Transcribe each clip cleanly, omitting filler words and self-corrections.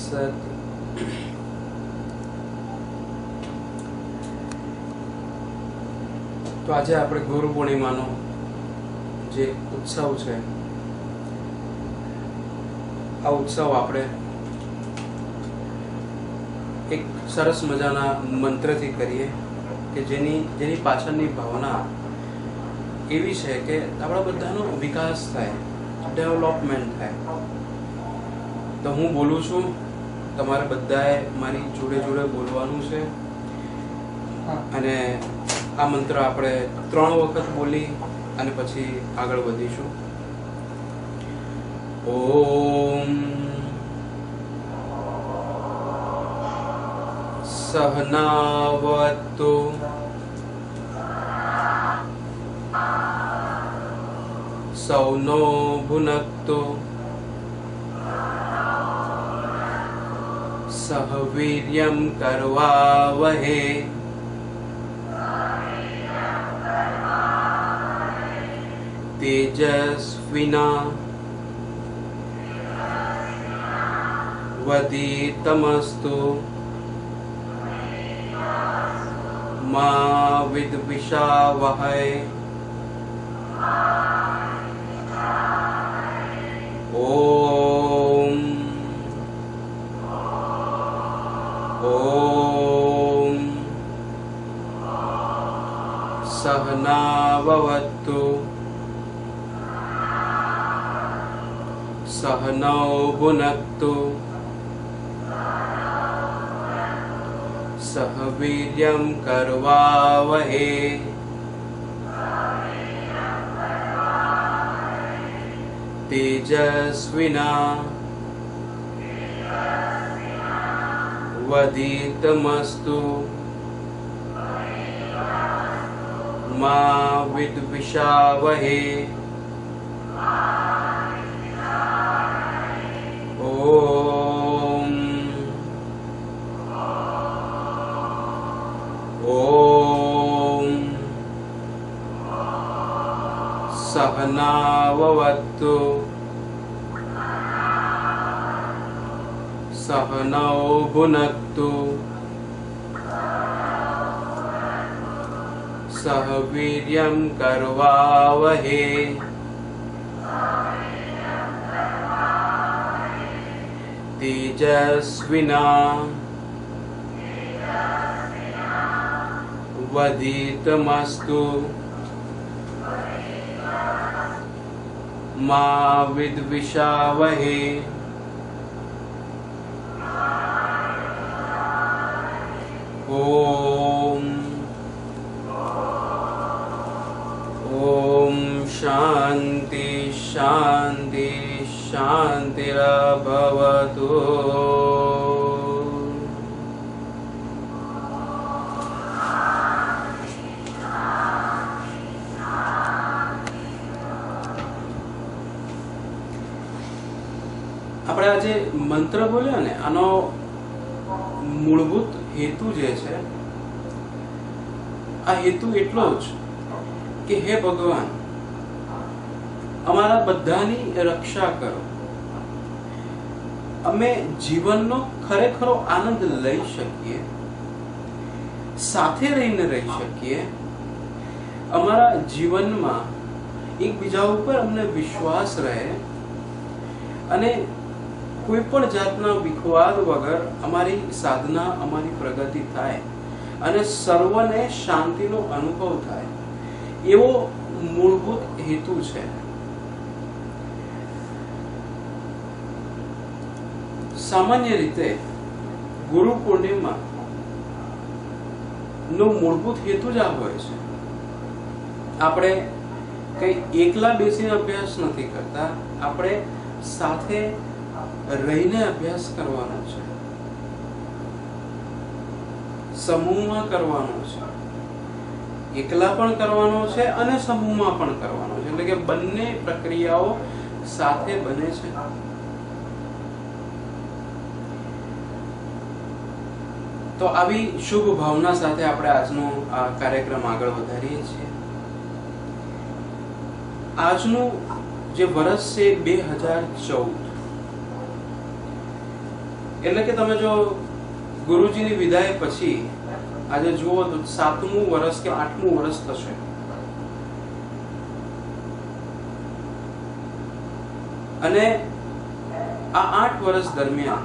સત. તો આજે આપણે ગુરુ પૂર્ણિમાનો જે ઉત્સવ છે, આ ઉત્સવ આપણે એક સરસ મજાના મંત્રથી કરીએ કે જેની પાછળની ભાવના એવી છે કે આપણા બધાનો વિકાસ થાય, ડેવલપમેન્ટ થાય. તો હું બોલું છું, તમારે બધાએ મારી જોડે જોડે બોલવાનું છે અને આ મંત્ર આપણે 3 વખત બોલી અને પછી આગળ વધીશું. ઓમ સહનાવતુ સૌનો ભુનક્તુ સહ વીર્યં કરવાવહે તેજસ્વિના વદીતમસ્તુ મા વિદ્વિષાવહૈ. ઓમ ઓમ સહનાવવતુ સહનૌ ભુનક્તુ સહ વીર્યં કરવાવહે તેજસ્વિના વદીતમસ્તુ મા વિદ્વિષાવહે. ઓમ ઓમ સહનાવવતુ સહનૌ ભુનક્તુ સહ વીર્યં કરવાવહે તેજસ્વિના વદીતમસ્તુ મા વિદ્વિષાવહે. ઓમ ઓમ શાંતિ શાંતિ શાંતિરભવતુ. આપણે આજે મંત્ર બોલ્યા ને, આનો મૂળભૂત હેતુ જે છે, આ હેતુ એટલો જ કે હે ભગવાન, અમારા બધાની રક્ષા કરો, અમે જીવનનો ખરેખરો આનંદ લઈ શકીએ, સાથે રહીને રહી શકીએ, અમારા જીવનમાં એકબીજા ઉપર અમને વિશ્વાસ રહે અને કોઈ પણ જાતના વિખવાદ વગર અમારી સાધના, અમારી પ્રગતિ થાય અને સર્વને શાંતિનો અનુભવ થાય, એવો મૂળભૂત હેતુ છે. સામાન્ય રીતે ગુરુ પૂર્ણિમા નો મૂળભૂત હેતુ જ આ હોય છે. આપણે કઈ એકલા બેસીને અભ્યાસ નથી કરતા, આપણે સાથે રહીને અભ્યાસ કરવાનો છે, સમૂહમાં કરવાનો છે, એકલા પણ કરવાનો છે અને સમૂહમાં પણ કરવાનો છે. એટલે કે બંને પ્રક્રિયાઓ સાથે બને છે. તો આવી શુભ ભાવના સાથે આપણે આજનો આ કાર્યક્રમ આગળ વધારીએ છીએ. આજનું જે વર્ષ છે 2014, એટલે કે તમે જો ગુરુજીની વિદાય પછી આજે જુઓ તો 7મું વર્ષ કે 8મું વર્ષ થશે. અને આ 8 વર્ષ દરમિયાન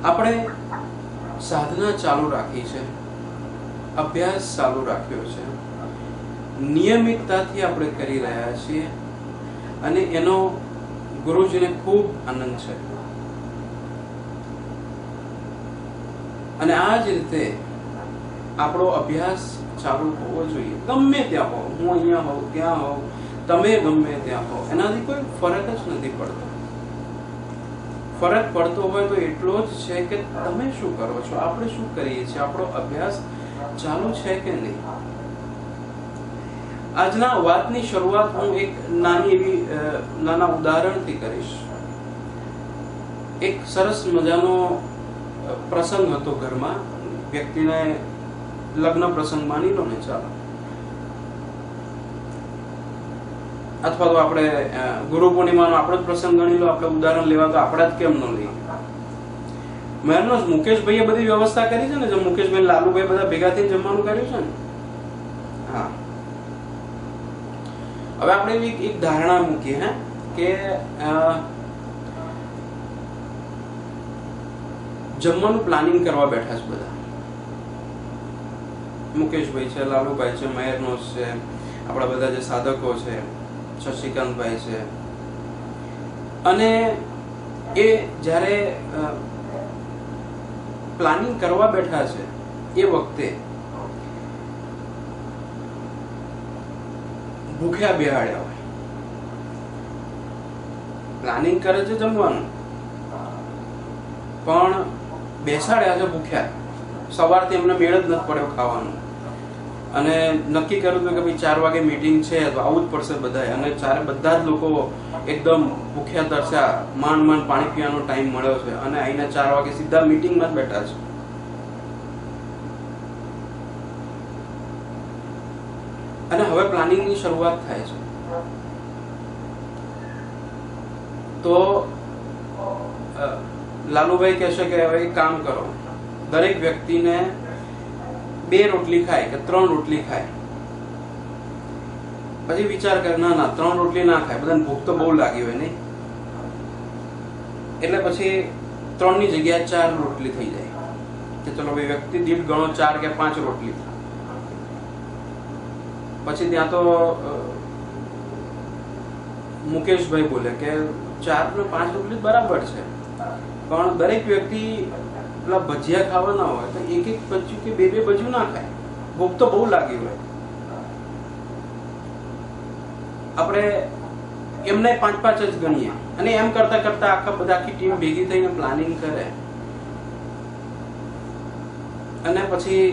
આપણે સાધના ચાલુ રાખી છે, અભ્યાસ ચાલુ રાખ્યો છે, નિયમિતતાથી આપણે કરી રહ્યા છીએ અને એનો ગુરુજીને ખૂબ આનંદ છે. અને આ જ રીતે આપણો અભ્યાસ ચાલુ હોવો જોઈએ. ગમે ત્યાં હો, હું અહીંયા હોઉં, ત્યાં હોઉં, તમે ગમે ત્યાં હો, એનાથી કોઈ ફરક જ નથી પડતો. ફરક પડતો હોય તો એટલો જ છે કે તમે શું કરો છો, આપણે શું કરીએ છીએ, આપણો અભ્યાસ ચાલુ છે કે નહીં. આજના વાતની શરૂઆત હું એક નાના ઉદાહરણથી કરીશ. એક સરસ મજાનો પ્રસંગ હતો ઘરમાં. વ્યક્તિને લગ્ન પ્રસંગ માની લો ને, ચાલો, અથવા તો આપણે ગુરુ પૂર્ણિમાનો આપણો જ પ્રસંગ ગણી લો. આપણે ઉદાહરણ લેવા તો આપણા જ કેમ ન લઈએ. મહેરનો મુકેશભાઈએ બધી વ્યવસ્થા કરી છે ને, જે મુકેશભાઈ લાલુભાઈ બધા ભેગા થઈને જમવાનું કર્યું છે ને. હા, હવે આપણે એક ધારણા મૂકીએ હે કે જમવાનું પ્લાનિંગ કરવા બેઠા છે બધા. મુકેશભાઈ છે, લાલુભાઈ છે, મહેરનોસ છે, આપણા બધા જે સાધકો છે, શશિકાંતભાઈ છે. અને એ જ્યારે પ્લાનિંગ કરવા બેઠા છે એ વખતે ભૂખ્યા બેહાડ્યા હોય. પ્લાનિંગ કરે છે જમવાનું, પણ બેસાડ્યા છે ભૂખ્યા. સવારથી એમને મેળ જ નથી પડ્યો ખાવાનું. અને નક્કી કર્યું હતું કે ભાઈ 4 વાગે મીટિંગ છે તો આવું જ પડશે બધાય. અને બધા જ લોકો એકદમ ભૂખ્યા તરસ્યા, માંડ પાણી પીવાનો ટાઈમ મળ્યો છે અને આઈને 4 વાગે સીધા મીટિંગમાં જ બેઠા છે. અને હવે પ્લાનિંગની શરૂઆત થાય છે. તો લાલુભાઈ કહેશે કે હવે એક કામ કરો, દરેક વ્યક્તિને 2 રોટલી ખાય કે 3 રોટલી ખાય. પછી વિચાર કરે ના 3 રોટલી ના ખાય, બધાને ભૂખ તો બહુ લાગી હોય નહીં. એટલે પછી 3 ની જગ્યાએ 4 રોટલી થઈ જાય કે ચલો ભાઈ વ્યક્તિ દીઠ ગણો 4 કે 5 રોટલી. પછી ત્યાં તો મુકેશભાઈ બોલે કે 4 ને 5 રોટલી બરાબર છે, પણ દરેક વ્યક્તિ પેલા ભજીયા ખાવાના હોય તો એક ભજીયું કે 2 ભજીયું ના ખાય, ભૂખ તો બહુ લાગી હોય. આપણે એમને 5 જ ગણીએ અને એમ કરતા કરતા આખી ટીમ ભેગી થઈને પ્લાનિંગ કરે. અને પછી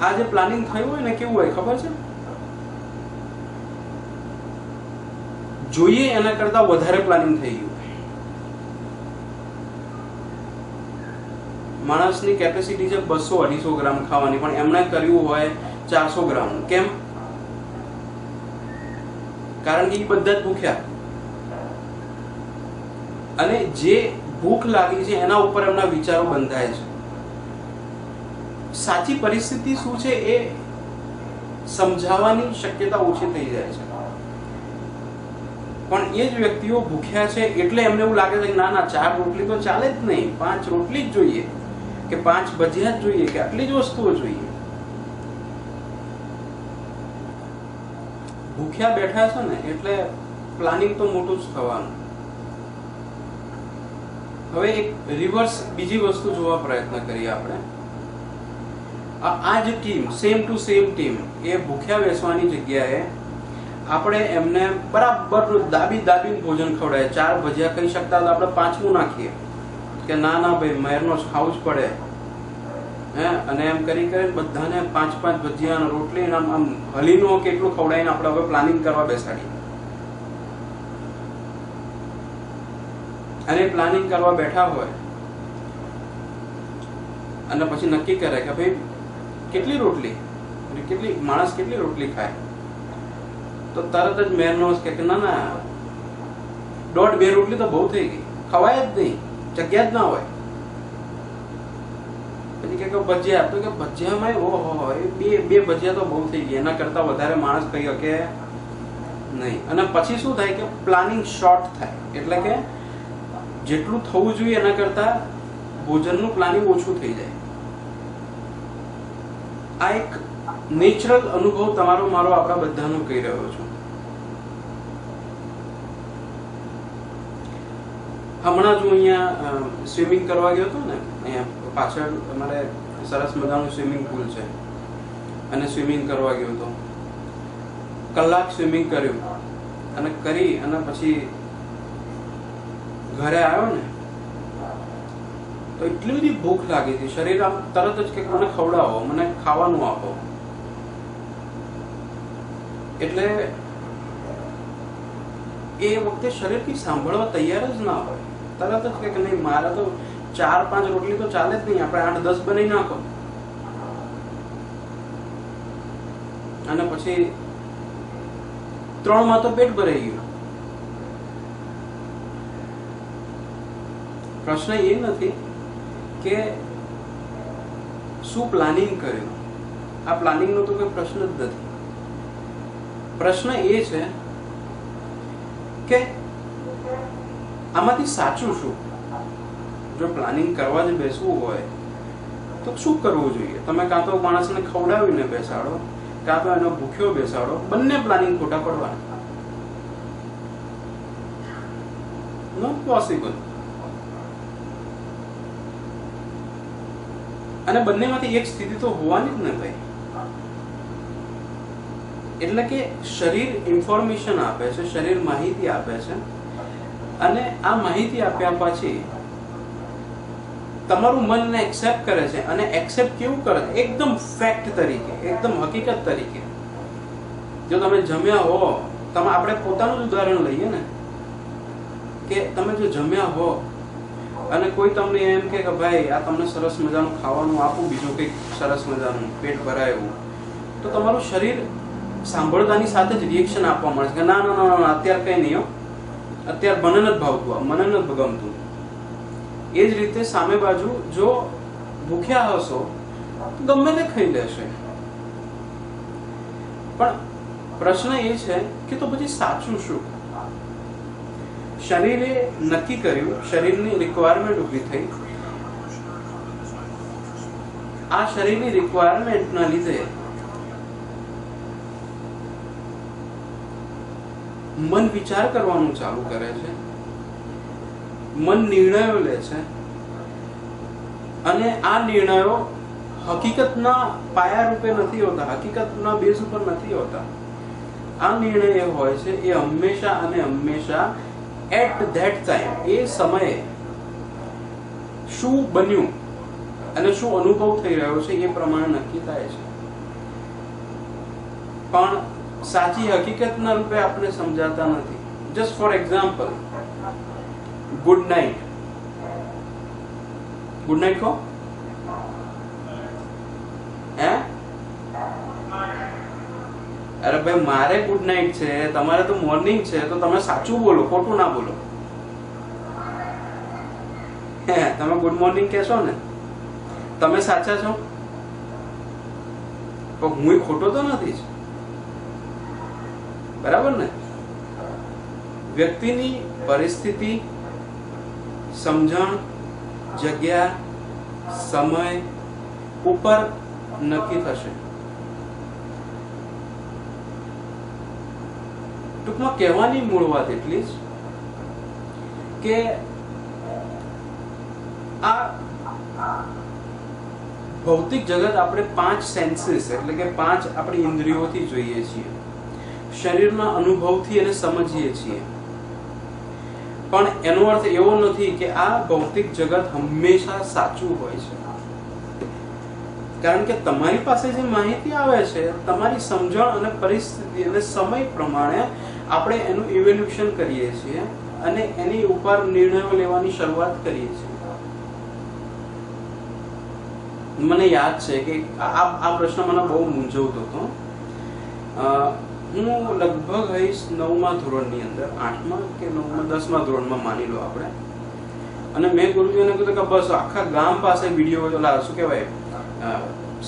આ જે પ્લાનિંગ થયું હોય ને કેવું હોય ખબર છે? જોઈએ એના કરતા વધારે પ્લાનિંગ થઈ ગયું. માણસની કેપેસિટી છે 200-250 ગ્રામ ખાવાની, પણ એમણે કર્યું હોય 400 ગ્રામ. કેમ? કારણ કે એ બધા જ ભૂખ્યા. અને જે ભૂખ લાગી છે એના ઉપર એમના વિચારો બંધાય છે. સાચી પરિસ્થિતિ શું છે એ સમજાવવાની શક્યતા ઓછી થઈ જાય છે. પણ એ જ વ્યક્તિઓ ભૂખ્યા છે એટલે એમને એવું લાગે છે કે ના 4 રોટલી તો ચાલે જ નહીં, 5 રોટલી જ જોઈએ કે 5 ભજીયા જ જોઈએ કે આટલી જ વસ્તુઓ જોઈએ. ભૂખ્યા બેઠા છે ને એટલે પ્લાનિંગ તો મોટું જ થવાનું. હવે એક રિવર્સ બીજી વસ્તુ જોવા પ્રયત્ન કરીએ આપણે. આ જ team, same to same team, એ ભૂખ્યા બેસવાની જગ્યાએ આપણે એમને બરાબર દાબીને ભોજન ખવડાય. 4 ભજીયા ખાઈ શકતા તો આપણે 5મું નાખીએ કે ના ભાઈ મહેરનો ખાવું જ પડે હે. અને એમ કરીને બધાને 5 ભજીયા રોટલી આમ હલીનો કેટલું ખવડાવીને આપણે હવે પ્લાનિંગ કરવા બેસાડીએ. અને પ્લાનિંગ કરવા બેઠા હોય અને પછી નક્કી કરે કે ભાઈ કેટલી રોટલી, માણસ કેટલી રોટલી ખાય, તો તરત જ મહેરનો કે ના દોઢ બે રોટલી તો બહુ થઈ ગઈ, ખવાય જ નહીં, જગ્યા જ ના હોય. પછી કે ભજીયા, તો કે ભજીયામાં ઓહો બે ભજીયા તો બહુ થઈ ગયા, એના કરતા વધારે માણસ કહી શકે નહીં. અને પછી શું થાય કે પ્લાનિંગ શોર્ટ થાય, એટલે કે જેટલું થવું જોઈએ એના કરતા ભોજનનું પ્લાનિંગ ઓછું થઈ જાય. આ એક નેચરલ અનુભવ તમારો મારો આપણા બધાનો કહી રહ્યો છું. હમણાં જ હું અહીંયા સ્વિમિંગ કરવા ગયો હતો ને, અહીંયા પાછળ અમારે સરસ મજાનું સ્વિમિંગ પુલ છે, અને સ્વિમિંગ કરવા ગયો હતો. કલાક સ્વિમિંગ કર્યું અને પછી ઘરે આવ્યો ને તો એટલી બધી ભૂખ લાગી હતી. શરીર આમ તરત જ કે મને ખવડાવો, મને ખાવાનું આપો. એટલે એ વખતે શરીર કઈ સાંભળવા તૈયાર જ ના હોય. તરત જ કે નહીં, મારે તો 4-5 રોટલી તો ચાલે જ નહીં, આપણે 8-10 બનાવી નાખો. અને પછી 3 માં તો પેટ ભરાઈ ગયું. પ્રશ્ન એ નથી કે શું પ્લાનિંગ કર્યું, આ પ્લાનિંગ નો તો કોઈ પ્રશ્ન જ નથી. પ્રશ્ન એ છે કે આમાંથી સાચું શું. જો પ્લાનિંગ કરવા જ બેસવું હોય તો શું કરવું જોઈએ? તમે કાં તો માણસને ખવડાવીને બેસાડો, કાં તો એનો ભૂખ્યો બેસાડો. બંને પ્લાનિંગ ખોટા પડવાના. Not possible. અને બંનેમાંથી એક સ્થિતિ તો હોવાની જ ને ભાઈ. એટલે કે શરીર ઇન્ફોર્મેશન આપે છે, શરીર માહિતી આપે છે, અને આ માહિતી આપ્યા પછી તમારું મન ને એક્સેપ્ટ કરે છે. અને એક્સેપ્ટ કેવું કરે છે? એકદમ ફેક્ટ તરીકે, એકદમ હકીકત તરીકે. જો તમે જમ્યા હો, આપણે પોતાનું જ ઉદાહરણ લઈએ ને, કે તમે જો જમ્યા હો અને કોઈ તમને એમ કે ભાઈ આ તમને સરસ મજાનું ખાવાનું આપું, બીજું કંઈક સરસ મજાનું પેટ ભરાય એવું, તો તમારું શરીર સાંભળતાની સાથે જ રિએક્શન આપવા મળે છે કે ના ના ના અત્યારે કંઈ નહીં હો, અત્યારે મને નથી ભાવતું, મને નથી ગમતું. એ જ રીતે સામે બાજુ જો ભૂખ્યા હશો તો ગમે તે ખાઈ લેશે. પણ પ્રશ્ન એ છે કે તો પછી સાચું શું? શરીરે નક્કી કર્યું, શરીરની રિક્વાયરમેન્ટ ઊભી થઈ. આ શરીરની રિક્વાયરમેન્ટના લીધે મન વિચાર કરવાનું ચાલુ કરે છે, મન નિર્ણયો લે છે, અને આ નિર્ણયો હકીકતના પાયા રૂપે નથી હોતા, હકીકતના બેઝ ઉપર નથી હોતા. આ નિર્ણય એ હોય છે એ હંમેશા અને હંમેશા એટ ધેટ ટાઈમ, એ સમયે શું બન્યું અને શું અનુભવ થઈ રહ્યો છે એ પ્રમાણે નક્કી થાય છે. પણ સાચી હકીકતના રૂપે આપણે સમજાતા નથી. Just for example, good night. Good night કહો. હે? અરે ભાઈ, મારે ગુડ નાઇટ છે, તમારે તો મોર્નિંગ છે, તો તમે સાચું બોલો, ખોટું ના બોલો. તમે ગુડ મોર્નિંગ કહેશો ને, તમે સાચા છો, પણ હું ખોટો તો નથી જ. બરાબર ને? વ્યક્તિની પરિસ્થિતિ, સમજણ, જગ્યા, સમય ઉપર નક્કી થશે. ટૂંકમાં કહેવાની મૂળ વાત એટલી જ કે આ ભૌતિક જગત આપણે 5 સેન્સીસ એટલે કે 5 આપણી ઇન્દ્રિયોથી જોઈએ છીએ, શરીરના અનુભવથી એને સમજીએ છીએ. પણ એનો અર્થ એવો નથી કે આ ભૌતિક જગત હંમેશા સાચું હોય છે. કારણ કે તમારી પાસે જે માહિતી આવે છે, તમારી સમજણ અને પરિસ્થિતિ અને સમય પ્રમાણે આપણે એનું ઇવેલ્યુએશન કરીએ છીએ અને એની ઉપર નિર્ણયો લેવાની શરૂઆત કરીએ છીએ. મને યાદ છે કે આ પ્રશ્ન મને બહુ મૂંઝવતો હતો. હું લગભગ હઈશ 9મા ધોરણની અંદર, 8મા કે 9મા 10મા ધોરણમાં માની લો આપણે. અને મેં ગુરુજીને કીધું કે બસ આખા ગામ પાસે વિડીયો ઓલા શું કહેવાય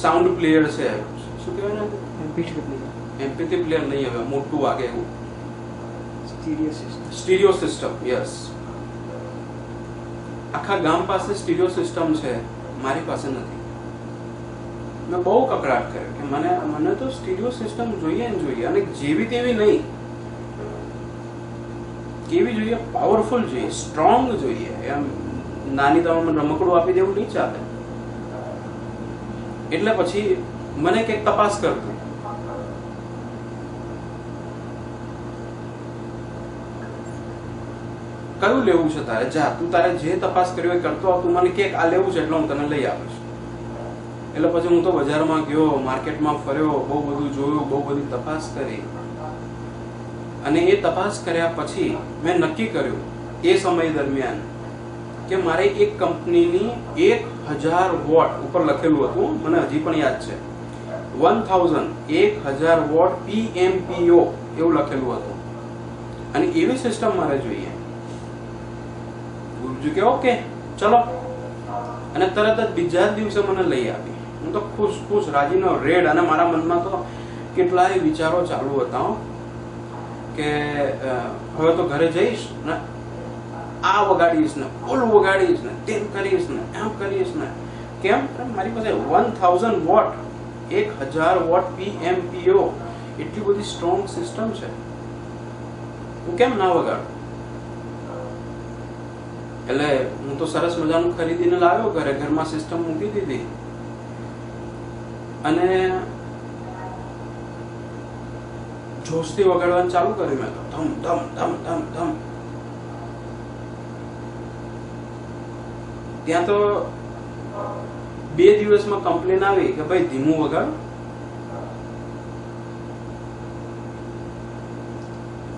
સાઉન્ડ પ્લેયર છે, શું કહેવાય ને, એમપીથી પ્લેયર નહીં, હવે મોટું વાગે એવું સ્ટીરિયો સિસ્ટમ. યસ, આખા ગામ પાસે સ્ટીરિયો સિસ્ટમ છે, મારી પાસે નથી. મેં બહુ કકડાટ કર્યો કે મને તો સ્ટીરિયો સિસ્ટમ જોઈએ ને જોઈએ, અને જેવી તેવી નહીં, કેવી જોઈએ, પાવરફુલ જોઈએ, સ્ટ્રોંગ જોઈએ. એમ નાની તમે રમકડું આપી દેવું નહીં ચાલે. એટલે પછી મને કંઈક તપાસ કરતું, કયું લેવું છે તારે, જા તું તારે જે તપાસ કર્યો એ કરતો આવ, તું મને કે આ લેવું છે એટલે હું તને લઈ આપીશ. એટલે પછી હું તો બજારમાં ગયો, માર્કેટમાં ફર્યો, બહુ બધું જોયું, બહુ બધી તપાસ કરી. અને એ તપાસ કર્યા પછી મેં નક્કી કર્યું એ સમય દરમિયાન કે મારે એક કંપનીની 1000 વોટ ઉપર લખેલું હતું, મને હજી પણ યાદ છે, 1000 વોટ PMPO એવું લખેલું હતું. અને એવી સિસ્ટમ મારે જોઈએ. ગુરુજી કે ઓકે ચલો, અને તરત જ બીજા દિવસે મને લઈ આપી. હું તો ખુશ રાજીનો રેડ. અને મારા મનમાં તો કેટલાય વિચારો ચાલુ હતા કે હવે તો ઘરે જઈશ ને આ વગાડીશ ને ઓલું વગાડીશ ને તેમ કરીશ ને એમ કરીશ ને. કેમ? મારી પાસે 1000 વોટ 1000 વોટ PMPO એટલી બધી સ્ટ્રોંગ સિસ્ટમ છે, હું કેમ ના વગાડું? એટલે હું તો સરસ મજાનું ખરીદીને લાવ્યો ઘરે, ઘરમાં સિસ્ટમ મૂકી દીધી. અને જોશથી વગાડવાનું ચાલુ કર્યું મેં તો, ધમ ધમ ધમ ધમ ધમ. ત્યાં તો 2 દિવસમાં કમ્પ્લેન આવી કે ભાઈ ધીમું વગાડો.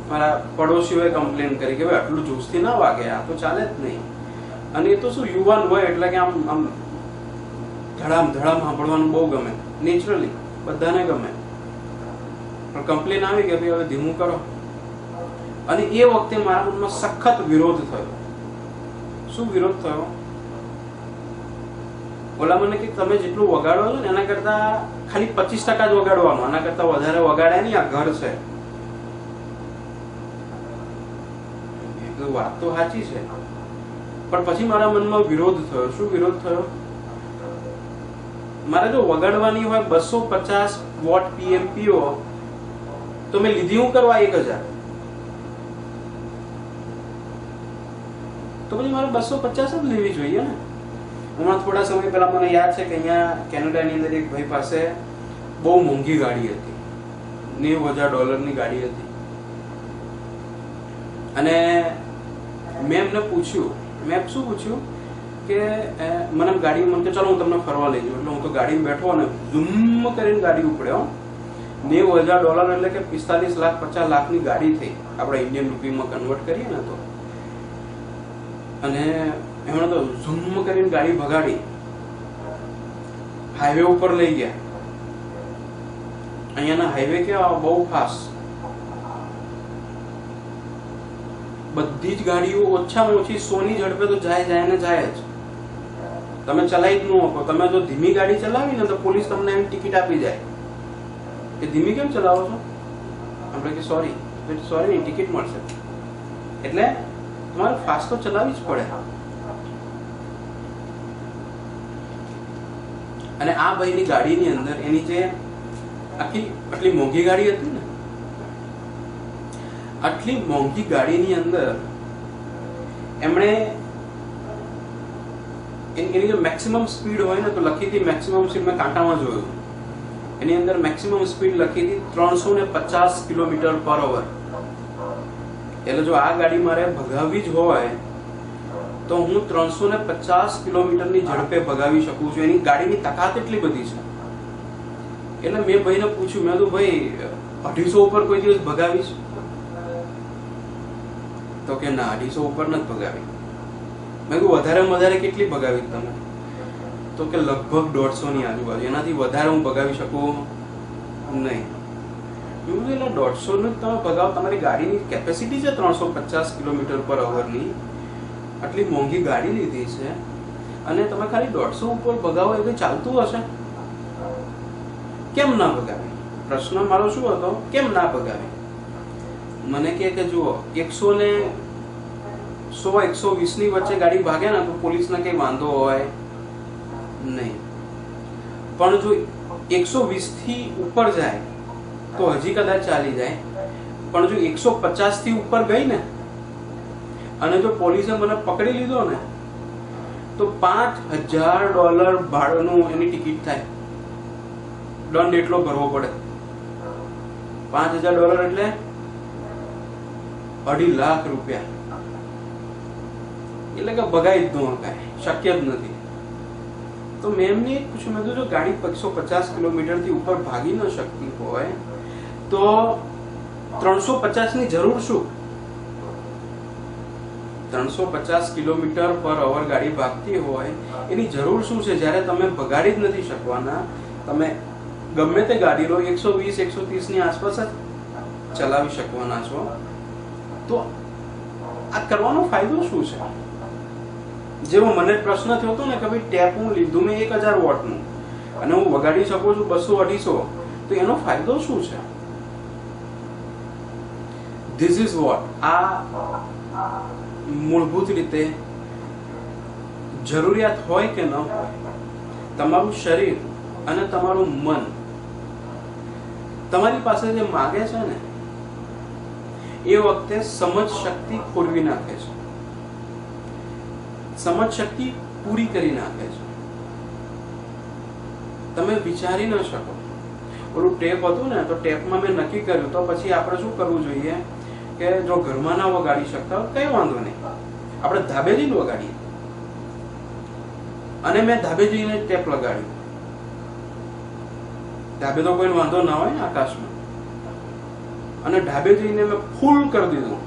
મારા પડોશીઓએ કમ્પ્લેન કરી કે ભાઈ આટલું જોશથી ના વાગે, આ તો ચાલે જ નહીં. અને એ તો શું યુવાન હોય એટલે કે આમ ધડામ સાંભળવાનું બહુ ગમે, નેચરલી બધાને ગમે. પણ કમ્પ્લેન આવી કે ભાઈ હવે ધીમું કરો. અને એ વખતે મારા મનમાં સખત વિરોધ થયો. શું વિરોધ થયો? ઓલા મને કે તમે જેટલું વગાડો છો ને એના કરતા ખાલી 25% જ વગાડવાનું, આના કરતા વધારે વગાડે નહીં, આ ઘર છે. વાત તો સાચી છે, પણ પછી મારા મનમાં વિરોધ થયો. શું વિરોધ થયો? મારે જો વગાડવાની હોય 250 વોટ PMPO, તો મેં લીધી હું કરવા 1000, તો પછી મારે 250 જ લેવી જોઈએ ને. હમણાં થોડા સમય પહેલા મને યાદ છે કે અહીંયા કેનેડાની અંદર એક ભાઈ પાસે બહુ મોંઘી ગાડી હતી, $90,000 ગાડી હતી. અને મેં એમને પૂછ્યું, મેં શું પૂછ્યું કે મને ગાડી, મને કે ચલો હું તમને ફરવા લઈ જાઉં. એટલે હું તો ગાડીમાં બેઠો અને ઝૂમ કરીને ગાડી ઉપડ્યો. $90,000 એટલે કે 45 લાખ 50 લાખની ગાડી થઈ, આપણે ઇન્ડિયન રૂપીમાં કન્વર્ટ કરીએ ને તો. અને એમણે તો ઝૂમ કરીને ગાડી ભગાડી, હાઈવે ઉપર લઈ ગયા. અહીંયાના હાઈવે કેવા બહુ ફાસ્ટ, બધી જ ગાડીઓ ઓછામાં ઓછી 100 ની ઝડપે તો જાય ને જાય જ. તમે ચલાવી જ ન શકો. તમે જો ધીમી ગાડી ચલાવી ને તો પોલીસ તમને એમ ટિકિટ આપી જાય કે ધીમી કેમ ચલાવો છો? આપણે કે સોરી નહીં, ટિકિટ મળશે. એટલે તમારે ફાસ્ટ તો ચલાવવી જ પડે. અને આ ભાઈની ગાડીની અંદર એની જે આટલી મોંઘી ગાડી હતી ને, આટલી મોંઘી ગાડીની અંદર એમણે એની જે મેક્સિમમ સ્પીડ હોય ને તો લખી હતી, મેક્સિમમ સ્પીડ મેં કાંટામાં જોયું, એની અંદર મેક્સિમમ સ્પીડ લખી હતી 350 km/h. એટલે જો આ ગાડી મારે ભગાવવી જ હોય તો હું 350 કિલોમીટરની ઝડપે ભગાવી શકું છું. એની ગાડીની તાકાત એટલી બધી છે. એટલે મેં ભાઈને પૂછ્યું, મેં કીધું ભાઈ 250 ઉપર કોઈ દિવસ ભગાવીશ? તો કે ના, 250 ઉપર નથી ભગાવી. મેં કીધું વધારે કેટલી ભગાવી તમે? તો કે લગભગ 150 ની આજુબાજુ, એનાથી વધારે હું ભગાવી શકું નહીં. એટલે 150 નું તમે ભગાવો, તમારી ગાડીની કેપેસિટી છે 350 કિલોમીટર પર અવરની, આટલી મોંઘી ગાડી લીધી છે અને તમે ખાલી 150 ઉપર ભગાવો એ કંઈ ચાલતું હશે? કેમ ના ભગાવી? પ્રશ્ન મારો શું હતો, કેમ ના ભગાવી? મને કે જુઓ 100 ને 100 120 ની વચ્ચે ગાડી ભાગે ને તો પોલીસને કઈ વાંધો હોય નહીં, પણ જો 120 થી ઉપર જાય તો હજી કદાચ ચાલી જાય, પણ જો 150 થી ઉપર ગઈ ને અને જો પોલીસે મને પકડી લીધો ને તો $5000 ભાડાનું એની ટિકિટ થાય, દંડ એટલો ભરવો પડે. $5000 એટલે ₹2.5 લાખ, એટલે કે ભગાઈ જ ન શકાય, શક્ય જ નથી. તો મેં એમને પૂછ્યું, મેં જો ગાડી 150 કિલોમીટર થી ઉપર ભાગી ન શકતી હોય તો 350 ની જરૂર શું? 350 કિલોમીટર પર અવર ગાડી ભાગતી હોય એની જરૂર શું છે? જ્યારે તમે ભગાડી જ નથી શકવાના, તમે ગમે તે ગાડી લો 120 130 ની આસપાસ જ ચલાવી શકવાના છો, તો આ કરવાનો ફાયદો શું છે? જેવો મને પ્રશ્ન થયો હતો ને કે ભાઈ ટેપ હું લીધું મેં 1000 વોટનું અને હું વગાડી શકું છું 200-250, તો એનો ફાયદો શું છે? This is what. આ મૂળભૂત રીતે જરૂરિયાત હોય કે ન હોય, તમારું શરીર અને તમારું મન તમારી પાસે જે માગે છે ને એ વખતે સમજ શક્તિ ખોરવી નાખે છે, સમજ શક્તિ પૂરી કરી નાખે છે. તમે વિચારી ન શકો. ઓલું ટેપ હતું ને, તો ટેપમાં મેં નક્કી કર્યું, તો પછી આપણે શું કરવું જોઈએ કે જો ઘરમાં ના વગાડી શકતા હોય કઈ વાંધો નહીં, આપણે ધાબે જઈને વગાડીએ. અને મેં ધાબે જઈને ટેપ લગાડ્યું. ધાબે તો કોઈ વાંધો ના હોય ને આકાશમાં, અને ધાબે જઈને મેં ફૂલ કરી દીધું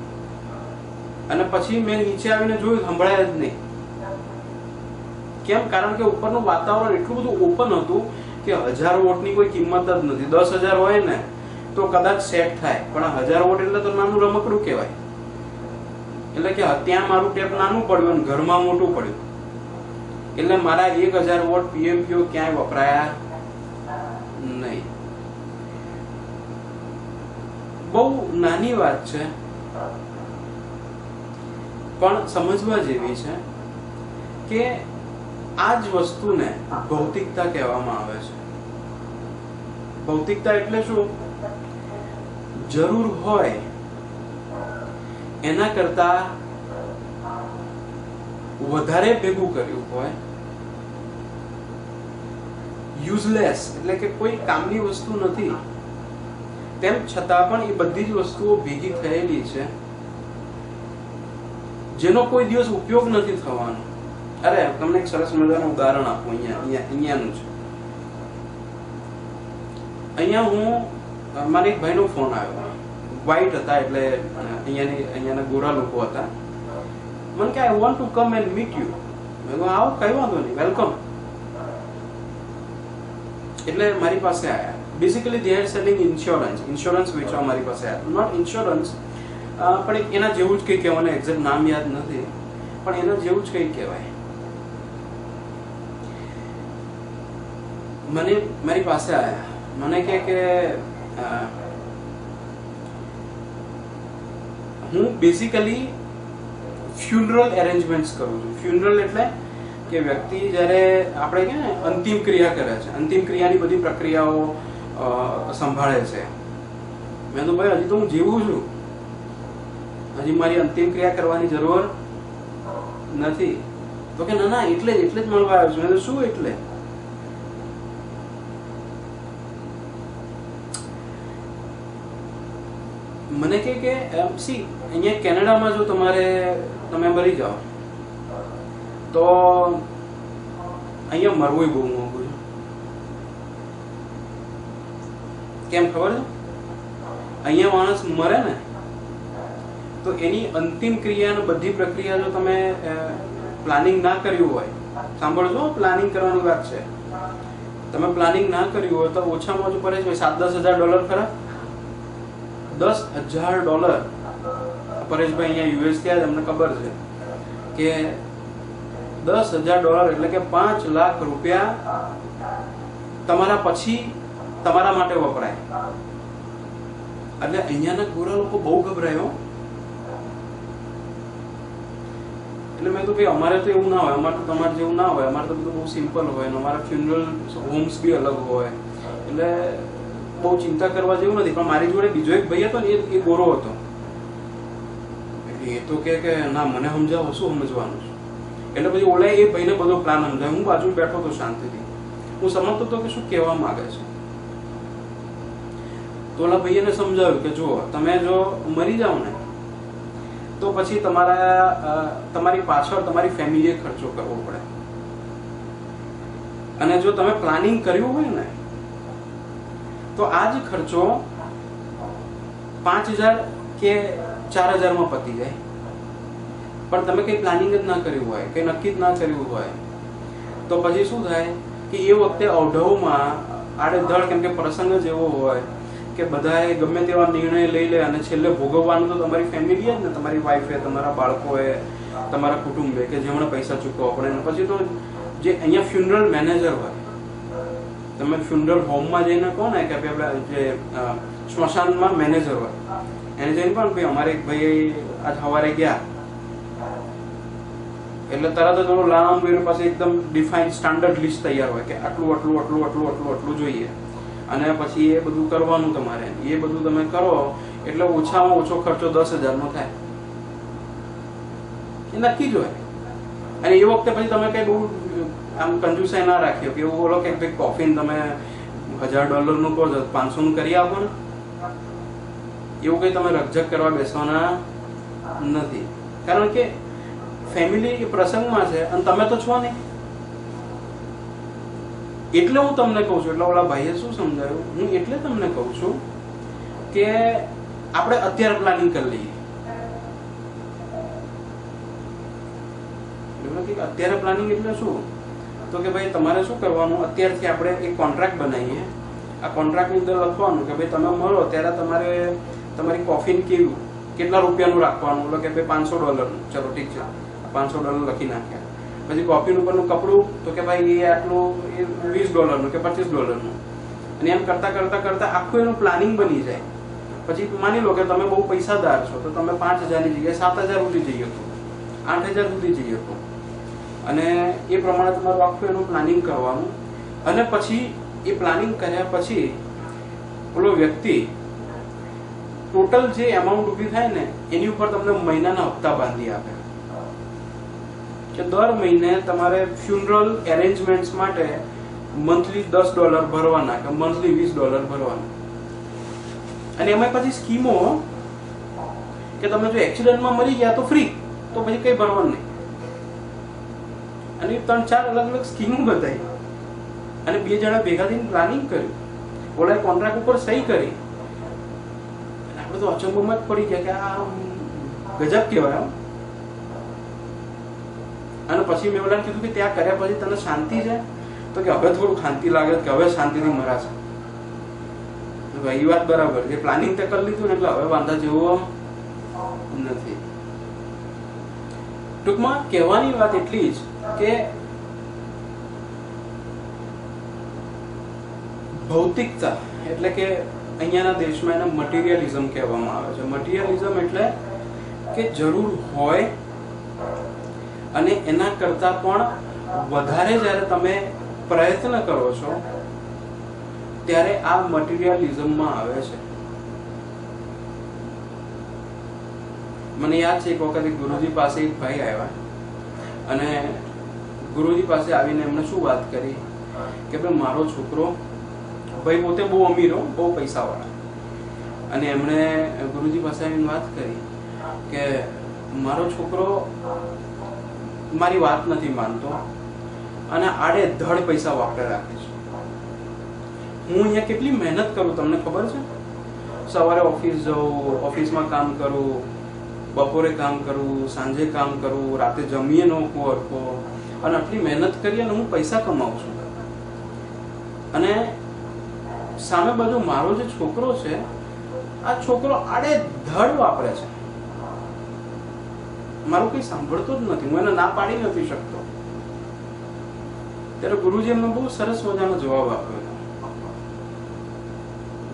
અને પછી મેં નીચે આવીને જોયું, સંભળાય જ નહીં. કેમ? કારણ કે ઉપરનું વાતાવરણ એટલું બધું ઓપન હતું કે 1000 વોટની કોઈ કિંમત જ નથી. 10,000 હોય ને તો કદાચ સેટ થાય, પણ 1000 વોટ એટલે તો નાનું રમકડું કહેવાય. એટલે કે ત્યાં મારું ટેપ નાનું પડ્યું અને ઘરમાં મોટું પડ્યું, એટલે મારા 1000 વોટ PMPO ક્યાંય વપરાયા નહીં. બહુ નાની વાત છે પણ સમજવા જેવી છે કે આ જ વસ્તુને ભૌતિકતા કહેવામાં આવે છે. ભૌતિકતા એટલે શું? જરૂર હોય એના કરતા વધારે ભેગું કર્યું હોય, યુઝલેસ એટલે કે કોઈ કામની વસ્તુ નથી, તેમ છતાં પણ એ બધી જ વસ્તુઓ ભેગી થયેલી છે જેનો કોઈ દિવસ ઉપયોગ નથી થવાનો. અરે તમને એક સરસ મજાનું ઉદાહરણ આપું. અહીંયાનું છે. અહીંયા હું મારા એક ભાઈનો ફોન આવ્યો, વ્હાઈટ હતા એટલે અહીંયાના ગોરા લોકો હતા. મને કે I want to come and meet you. મેં કહ્યું આવો, કઈ વાંધો નહીં, વેલકમ. એટલે મારી પાસે આવ્યા. Basically they are selling insurance વેચવા મારી પાસે આવ્યા. નોટ ઇન્સ્યોરન્સ પણ એના જેવું જ કંઈ કહેવાય, એક્ઝેક્ટ નામ યાદ નથી, પણ એના જેવું જ કંઈ કહેવાય. મને મારી પાસે આવ્યા, મને કે હું બેસિકલી ફ્યુનરલ એરેન્જમેન્ટ્સ કરું છું. ફ્યુનરલ એટલે કે વ્યક્તિ જ્યારે આપણે કે અંતિમ ક્રિયા કરે છે, અંતિમ ક્રિયાની બધી પ્રક્રિયાઓ સંભાળે છે. મેં તો ભાઈ હજી તો હું જીવું છું, હજી મારી અંતિમ ક્રિયા કરવાની જરૂર નથી. તો કે ના એટલે જ મળવા આવ્યો છું. મેં તો શું એટલે? મને કે સી અહીંયા કેનેડામાં જો તમે મરી જાઓ તો અહીંયા મરવું બહુ મોંઘું છે. કેમ ખબર છે? અહીંયા માણસ મરે ને તો એની અંતિમ ક્રિયા, બધી પ્રક્રિયા જો તમે પ્લાનિંગ ના કર્યું હોય, સાંભળજો, પ્લાનિંગ કરવાની વાત છે. તમે પ્લાનિંગ ના કર્યું હોય તો ઓછામાં ઓછું પરેશભાઈ $7-10 હજાર ખરા. $10,000, પરેશભાઈ અહીંયા યુએસ થયા, તમને ખબર છે કે $10,000 એટલે કે 5 લાખ રૂપિયા તમારા પછી તમારા માટે વપરાય. એટલે અહીંયાના ગોરા લોકો બહુ ગભરાયો. એટલે મેં તો ભાઈ અમારે તો એવું ના હોય, અમારે તો તમારે જેવું ના હોય, અમારે તો બધું બહુ સિમ્પલ હોય ને અમારા ફ્યુનરલ હોમ્સ બી અલગ હોય, એટલે બહુ ચિંતા કરવા જેવું નથી. પણ મારી જોડે બીજો એક ભાઈ હતો ને, એ ગોરો હતો. એ તો કે ના મને સમજાવો, શું સમજવાનું છે. એટલે પછી ઓલા એ ભાઈને બધો પ્લાન સમજાય. હું બાજુ બેઠો હતો શાંતિથી, હું સમજતો હતો કે શું કહેવા માંગે છે. તો ઓલા ભાઈને સમજાવ્યું કે જો તમે જો મરી જાઓ ને તો પછી તમારી પાછળ તમારી ફેમિલીએ ખર્ચો કરવો પડે, અને જો તમે પ્લાનિંગ કર્યું હોય ને તો આ જ ખર્ચો 5,000 કે 4,000 માં પતી જાય. પણ તમે કઈ પ્લાનિંગ જ ના કર્યું હોય, કઈ નક્કી જ ના કર્યું હોય તો પછી શું થાય કે એ વખતે અવઢવમાં આડેધડ, કેમ કે પ્રસંગ જ એવો હોય કે બધાએ ગમે તેવા નિર્ણય લઈ લે અને છેલ્લે ભોગવવાનું તો તમારી ફેમિલી જ ને, તમારી વાઈફે, તમારા બાળકોએ, તમારા કુટુંબે કે જેમણે પૈસા ચૂકવવા પડે. અને પછી તો જે અહીંયા ફ્યુનરલ મેનેજર હોય, તમે ફ્યુનરલ હોમમાં જઈને કહો ને કે આપણે જે સ્મશાનમાં મેનેજર હોય એને જઈને પણ ભાઈ અમારે એક ભાઈ આજ સવારે ગયા એટલે તરત જ લામ પાસે એકદમ ડિફાઇન સ્ટાન્ડર્ડ લિસ્ટ તૈયાર હોય કે આટલું આટલું આટલું આટલું આટલું આટલું જોઈએ, અને પછી એ બધું કરવાનું તમારે. એ બધું તમે કરો એટલે ઓછામાં ઓછો ખર્ચો 10,000 નો થાય, એ નક્કી જ હોય. અને એ વખતે પછી તમે કઈ બહુ આમ કંજુસાઈ ના રાખ્યો કે એવું બોલો કે ભાઈ કોફીને તમે $1,000 નું કહો 500 નું કરી આપો ને, એવું કઈ તમે રકઝક કરવા બેસવાના નથી. કારણ કે ફેમિલી પ્રસંગમાં છે અને તમે તો છો નહીં. એટલે હું તમને કહું છું, એટલે ઓલા ભાઈએ શું સમજાયું, હું એટલે તમને કહું છું કે આપણે અત્યારે પ્લાનિંગ કરી લઈએ. અત્યારે પ્લાનિંગ એટલે શું, તો કે ભાઈ તમારે શું કરવાનું, અત્યારથી આપણે એક કોન્ટ્રાક્ટ બનાવીએ. આ કોન્ટ્રાક્ટની અંદર લખવાનું કે ભાઈ તમે મળો ત્યારે તમારે તમારી કોફીન કેવું, કેટલા રૂપિયાનું રાખવાનું, એટલે કે ભાઈ $500. ચલો ઠીક છે, $500 લખી નાખ્યા. પછી કોફી ઉપરનું કપડું તો કે ભાઈ એ આટલું $20 કે $25. અને એમ કરતા કરતા કરતા આખું એનું પ્લાનિંગ બની જાય. પછી માની લો કે તમે બહુ પૈસાદાર છો તો તમે 5,000 ની જગ્યાએ 7,000 સુધી જઈ શકો, 8,000 સુધી જઈ શકો. અને એ પ્રમાણે તમારું આખું એનું પ્લાનિંગ કરવાનું. અને પછી એ પ્લાનિંગ કર્યા પછી ઓલો વ્યક્તિ ટોટલ જે એમાઉન્ટ ઊભી થાય ને એની ઉપર તમને મહિનાના હપ્તા બાંધી આપે કે દર મહિને તમારે ફ્યુનરલ એરેન્જમેન્ટ્સ માટે મંથલી $10 ભરવાના કે મંથલી $20 ભરવાના. અને એમાં પછી સ્કીમો કે તમે જો એક્સિડન્ટમાં મરી ગયા તો ફ્રી, તો પછી કઈ ભરવાનું નહીં. અને 3-4 અલગ અલગ સ્કીમો બતાવી અને 2 જણા ભેગા થઈને પ્લાનિંગ કર્યું. ઓલા કોન્ટ્રાક્ટ ઉપર સહી કરી. આપણે તો અચંબોમાં જ પડી ગયા કે આ ગજબ કહેવાય. અને પછી મેં ઓલાને કીધું કે ત્યાં કર્યા પછી તને શાંતિ છે, તો કે હવે થોડું શાંતિ લાગે કે હવે શાંતિથી મરાશે. એ વાત બરાબર, જે પ્લાનિંગ તે કરી લીધું ને એટલે હવે વાંધા જેવો નથી. ટૂંકમાં કહેવાની વાત એટલી જ કે ભૌતિકતા એટલે કે અહીંયાના દેશમાં એને મટીરિયલિઝમ કહેવામાં આવે છે. મટીરિયલિઝમ એટલે કે જરૂર હોય અને એના કરતા પણ વધારે જ્યારે તમે પ્રયત્ન કરો છો ત્યારે આ મટીરિયલિઝમમાં આવે છે. મને યાદ છે એક વખત ગુરુજી પાસે એક ભાઈ આવ્યા અને ગુરુજી પાસે આવીને એમણે શું વાત કરી કે ભાઈ મારો છોકરો, ભાઈ પોતે બહુ અમીરો, બહુ પૈસાવાળા, અને એમણે ગુરુજી પાસે આવીને વાત કરી કે મારો છોકરો મારી વાત નથી માનતો અને આડેધડ પૈસા વાપરે રાખે છે. હું અહીંયા કેટલી મહેનત કરું તમને ખબર છે? સવારે ઓફિસ જાઉં, ઓફિસમાં કામ કરું, બપોરે કામ કરું, સાંજે કામ કરું, રાતે જમીએ નો હરખો, અને આટલી મહેનત કરી અને હું પૈસા કમાઉં છું. અને સામે બાજુ મારો જે છોકરો છે આ છોકરો આડે ધડ વાપરે છે, મારું કઈ સાંભળતો જ નથી, હું એને ના પાડી નથી શકતો. ત્યારે ગુરુજી એમને બહુ સરસ મજાનો જવાબ આપ્યો.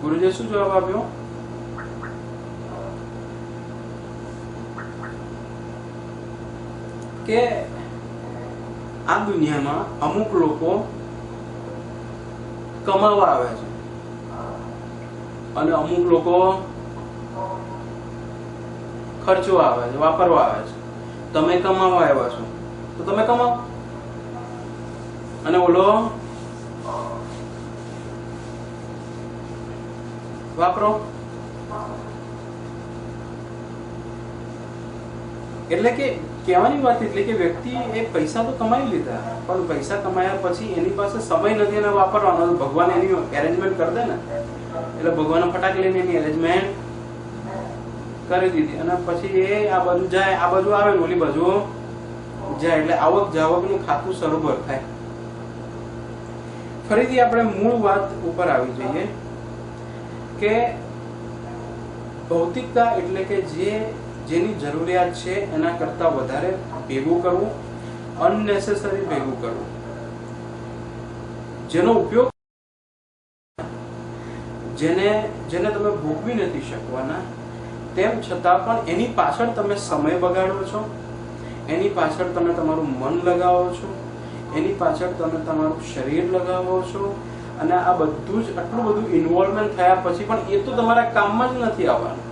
ગુરુજીએ શું જવાબ આપ્યો કે આ દુનિયામાં અમુક લોકો કમાવા આવે છે અને અમુક લોકો ખર્ચવા આવે છે, વાપરવા આવે છે. તમે કમાવા આવ્યા છો તો તમે કમાઓ, અને ઓલો વાપરો. એટલે કે કહેવાની વાત એટલે કે વ્યક્તિ એ પૈસા તો કમાઈ લીધા, પણ પૈસા કમાયા પછી એની પાસે સમય નથી એને વાપરવાનો. ભગવાન એની એરેન્જમેન્ટ કરી દે ને, એટલે ભગવાને ફટાક લઈને એની એરેન્જમેન્ટ કરી દીધી, અને પછી એ આ બાજુ જાય, આ બાજુ આવે ને ઓલી બાજુ જાય, એટલે આવક જાવકનું ખાતું સરોબર થાય. ફરીથી આપણે મૂળ વાત ઉપર આવી જઈએ કે ભૌતિકતા એટલે કે જેની જરૂરિયાત છે એના કરતા વધારે ભેગું કરવું, અનનેસેસરી ભેગું કરવું, જેનો ઉપયોગ જેને તમે ભોગવી નથી શકવાના, તેમ છતાં પણ એની પાછળ તમે સમય બગાડો છો, એની પાછળ તમે તમારું મન લગાવો છો, એની પાછળ તમે તમારું શરીર લગાવો છો, અને આ બધું જ આટલું બધું ઇન્વોલ્વમેન્ટ થયા પછી પણ એ તો તમારા કામમાં જ નથી આવવાનું.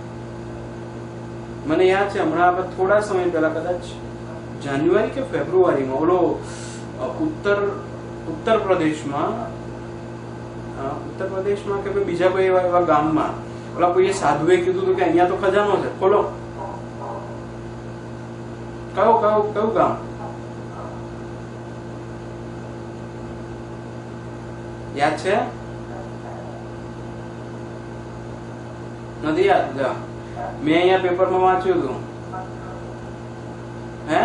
મને યાદ છે હમણાં આપણે થોડા સમય પહેલા કદાચ જાન્યુઆરી કે ફેબ્રુઆરીમાં ઓલો ઉત્તર પ્રદેશમાં કે બીજા કોઈ એવા ગામમાં ઓલા કોઈ સાધુએ કીધું હતું કે અહીંયા તો ખજાનો છે, ખોલો. કયું ગામ? યાદ છે? નથી યાદ? મેં અહીંયા પેપરમાં વાંચ્યું હતું. હે?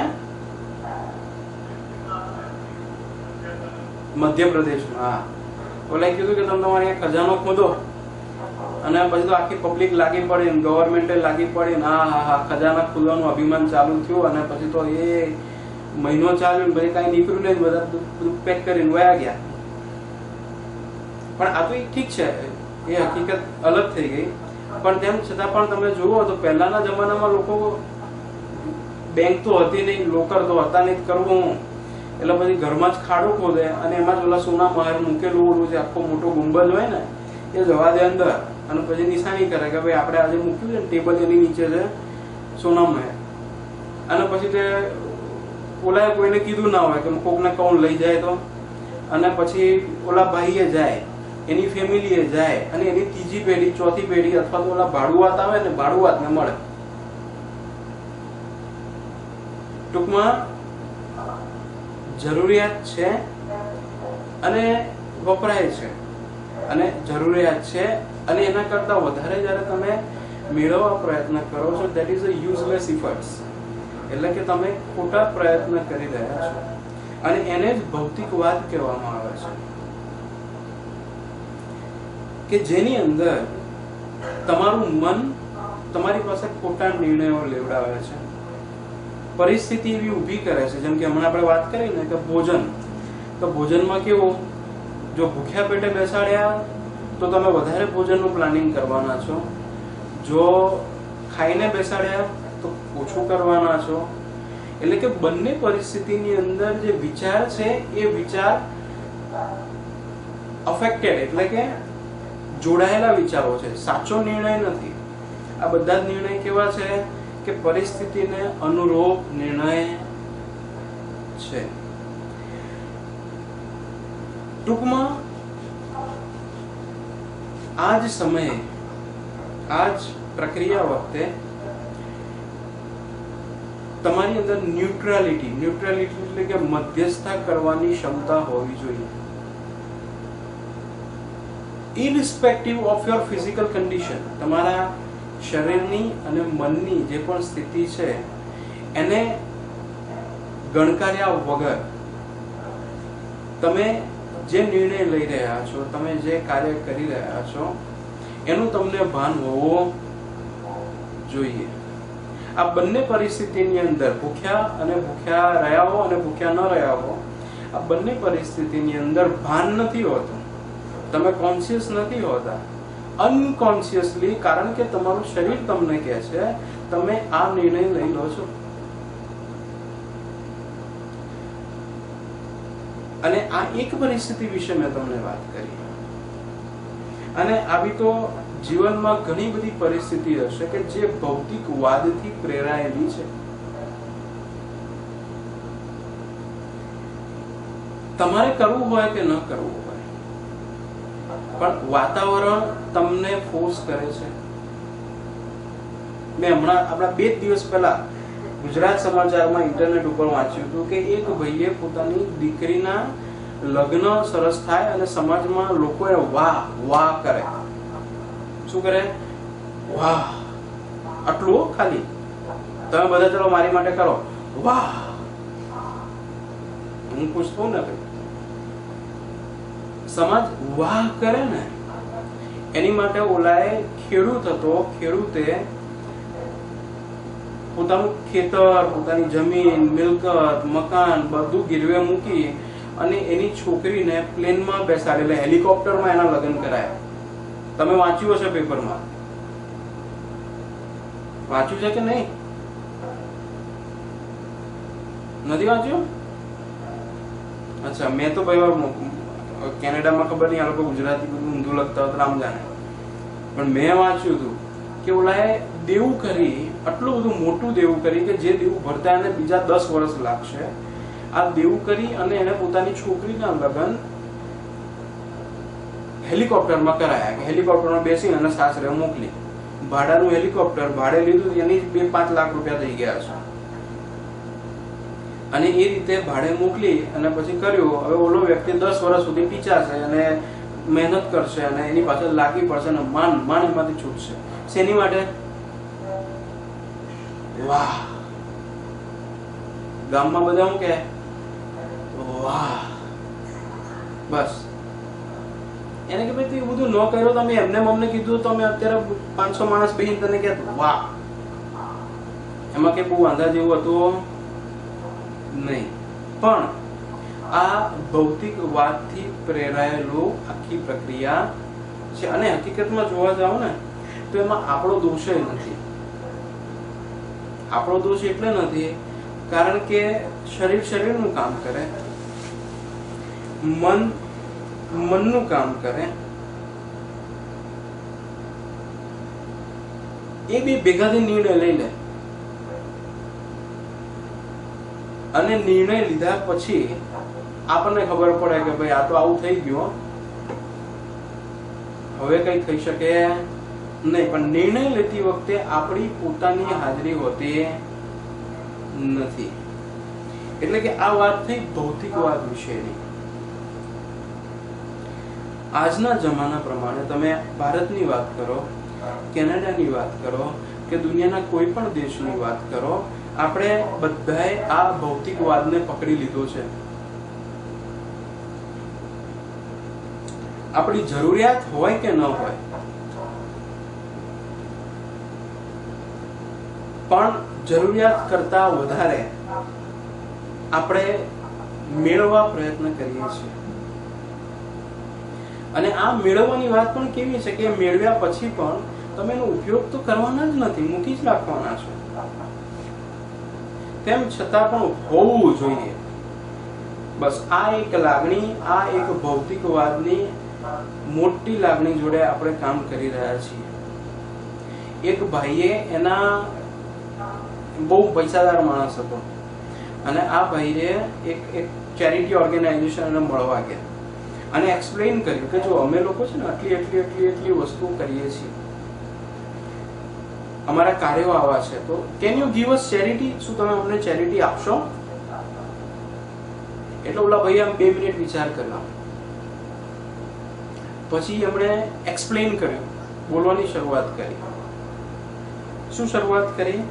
મધ્યપ્રદેશમાં. હા, ઓલા કીધું કે તમે તમારે ખજાનો ખોદો, અને પછી તો આખી પબ્લિક લાગી પડી, ગવર્મેન્ટે લાગી પડી, હા ખજાના ખોદવાનું અભિમાન ચાલુ થયું, અને પછી તો એ મહિનો ચાલ્યો ને પછી કઈ નીકળ્યું નહીં, બધા બધું પેક કરીને વયા ગયા. પણ આ તો ઠીક છે, એ હકીકત અલગ થઈ ગઈ. પણ તેમ છતાં પણ તમે જુઓ તો પહેલાના જમાનામાં લોકો, બેંક તો હતી નહીં, લોકર તો હતા નહીં, કરવું એટલે પછી ઘરમાં જ ખાડો ખોદે અને એમાં જ ઓલા સોના મહાર મૂકેલું ઓલું જે આખો મોટો ગુંબજ હોય ને એ જવા દે અંદર, અને પછી નિશાની કરે કે ભાઈ આપણે આજે મૂક્યું છે ને ટેબલ એની નીચે છે સોના મહેર. અને પછી તે ઓલાએ કોઈને કીધું ના હોય કે કોકને કોણ લઈ જાય તો, અને પછી ઓલા ભાઈએ જાય, એની ફેમિલીએ જાય, અને એની ત્રીજી પેઢી, ચોથી પેઢી, અથવા તો ઓલા ભાડુઆત આવે ને ભાડુઆતને મળે. ટૂંકમાં જરૂરિયાત છે અને વપરાય છે, અને જરૂરિયાત છે અને એના કરતા વધારે જ્યારે તમે મેળવવા પ્રયત્ન કરો છો, ધેટ ઇઝ અ યુઝલેસ ઇફર્ટ્સ. એટલે કે તમે ખોટા પ્રયત્ન કરી રહ્યા છો, અને એને જ ભૌતિકવાદ કહેવામાં આવે છે, કે જેની અંદર તમારું મન તમારી પાસે ખોટા નિર્ણયો લેવડાવે છે, પરિસ્થિતિ એવી ઊભી કરે છે. જેમ કે હમણાં આપણે વાત કરી ને કે ભોજન, તો ભોજનમાં કેવું, જો ભૂખ્યા પેટે બેસાડ્યા તો તમે વધારે ભોજનનું પ્લાનિંગ કરવાના છો, જો ખાઈને બેસાડ્યા તો ઓછું કરવાના છો. એટલે કે બંને પરિસ્થિતિની અંદર જે વિચાર છે એ વિચાર અફેક્ટેડ, એટલે કે જોડાયેલા વિચારો છે, સાચો નિર્ણય નથી. આ બધા જ નિર્ણય કેવા છે કે પરિસ્થિતિને અનુરૂપ નિર્ણય છે. ટૂંકમાં આ જ સમયે, આ જ પ્રક્રિયા વખતે તમારી અંદર ન્યુટ્રાલિટી એટલે કે મધ્યસ્થતા કરવાની ક્ષમતા હોવી જોઈએ, irrespective of your physical condition. તમારા શરીરની અને મનની જે પણ સ્થિતિ છે એને ગણકાર્યા વગર તમે જે નિર્ણય લઈ રહ્યા છો, તમે જે કાર્ય કરી રહ્યા છો, એનું તમને ભાન હોવું જોઈએ. આ બંને પરિસ્થિતિની અંદર ભૂખ્યા રહ્યા હો અને ભૂખ્યા ન રહ્યા હો, આ બંને પરિસ્થિતિની અંદર ભાન નથી હોતું, તમે કોન્શિયસ નથી હોતા, અનકોન્શિયસલી, કારણ કે તમારું શરીર તમને કહે છે તમે આ નિર્ણય લઈ લો છો. અને આ એક પરિસ્થિતિ વિશે મેં તમને વાત કરી, અને આવી તો જીવનમાં ઘણી બધી પરિસ્થિતિ હશે કે જે ભૌતિકવાદથી પ્રેરાયેલી છે. તમારે કરવું હોય કે ન કરવું હોય, પણ વાતાવરણ તમને ફોર્સ કરે છે. મેં આપણા 2 દિવસ પહેલા ગુજરાત સમાચારમાં ઇન્ટરનેટ ઉપર વાંચ્યું હતું કે એક ભાઈએ પોતાની દીકરીના લગ્ન સરસ થાય અને સમાજમાં લોકોએ વાહ વાહ કરે. શું કરે? વાહ. આટલું ખાલી તમે બધા ચલો મારી માટે કરો વાહ. હું પૂછતો ને સમાજ વાહ કરે ને, એની માટે ઓલાએ ખેડૂતે પોતાનું ખેતર, પોતાની જમીન, મિલકત, મકાન બધું ગીરવે મૂકી અને એની છોકરીને પ્લેનમાં બેસાડેલા, હેલિકોપ્ટરમાં એના લગ્ન કરાયા. તમે વાંચ્યું હશે પેપરમાં, વાંચ્યું છે કે નહીં? નથી વાંચ્યું? અચ્છા, મેં તો ભાઈ કેનેડામાં ખબર નહીં આ લોકો ગુજરાતી બધું ઊંધું લખતા હોય રામ જાણે, પણ મેં વાંચ્યું હતું કે ઓલાએ દેવું કરી, આટલું બધું મોટું દેવું કરી કે જે દેવું ભરતા એને બીજા 10 વર્ષ લાગશે. આ દેવું કરી અને એને પોતાની છોકરીના લગ્ન હેલિકોપ્ટરમાં કરાયા. કે હેલિકોપ્ટરમાં બેસી અને સાસરે મોકલી. ભાડાનું હેલિકોપ્ટર ભાડે લીધું, એની 2-5 લાખ રૂપિયા થઈ ગયા છે. અને એ રીતે ભાડે મોકલી અને પછી કર્યું. હવે ઓલો વ્યક્તિ 10 વર્ષ સુધી પીચાશે અને મહેનત કરશે અને એની પાછળ લાગી પડશે અને માંડ એમાંથી છૂટશે. શેની માટે? વાહ. ગામમાં બધા શું કહે? વાહ. બસ એને કે ભાઈ તું બધું ન કર્યો, તમે એમને અમને કીધું તો અમે અત્યારે 500 માણસ બેહીને તને કહેત વાહ. એમાં કે બહુ વાંધા જેવું હતું નહીં. પણ આ ભૌતિકવાદથી પ્રેરાયેલું આખી પ્રક્રિયા છે. અને હકીકતમાં જોવા જાવ ને તો એમાં આપણો દોષ નથી. આપણો દોષ એટલે નથી કારણ કે શરીરનું કામ કરે, મનનું કામ કરે, એ બે ભેગાથી નિર્ણય લઈ લે. અને નિર્ણય લીધા પછી આપણને ખબર પડે કે ભાઈ આ તો આવું થઈ ગયું, હવે કઈ થઈ શકે નહીં. પણ નિર્ણય લેતી વખતે આપણી પોતાની હાજરી હોતી નથી. એટલે કે આ વાત થઈ ભૌતિકવાદ વિશેની. આજના જમાના પ્રમાણે તમે ભારતની વાત કરો, કેનેડાની વાત કરો કે દુનિયાના કોઈ પણ દેશની વાત કરો, આપણે બધાએ આ ભૌતિકવાદને પકડી લીધો છે. આપણી જરૂરિયાત હોય કે ન હોય, પણ જરૂરિયાત કરતા વધારે આપણે મેળવવા પ્રયત્ન કરીએ છીએ. અને આ મેળવવાની વાત પણ કેવી છે કે મેળવ્યા પછી પણ તમે એનો ઉપયોગ તો કરવાના જ નથી, મૂકી જ રાખવાના છો. તેમ છતાં પણ હોવું જોઈએ. બસ આ એક લાગણી, આ એક ભૌતિકવાદની મોટી લાગણી જોડે આપણે કામ કરી રહ્યા છીએ. એક ભાઈએ એના બહુ પૈસાદાર માણસ હતો અને આ ભાઈએ એક ચેરિટી ઓર્ગેનાઇઝેશન એને મળવા ગયા અને એક્સપ્લેન કર્યું કે જો અમે લોકો છે ને આટલી વસ્તુઓ કરીએ છીએ, અમારા કાર્યો આવા છે, તો can you give us charity? શું તમે અમને ચેરિટી આપશો? એટલે ઓલા ભાઈએ આમ 2 મિનિટ વિચાર કર્યો. પછી એમણે એક્સપ્લેન કર્યું, બોલવાની શરૂઆત કરી. શું શરૂઆત કરી?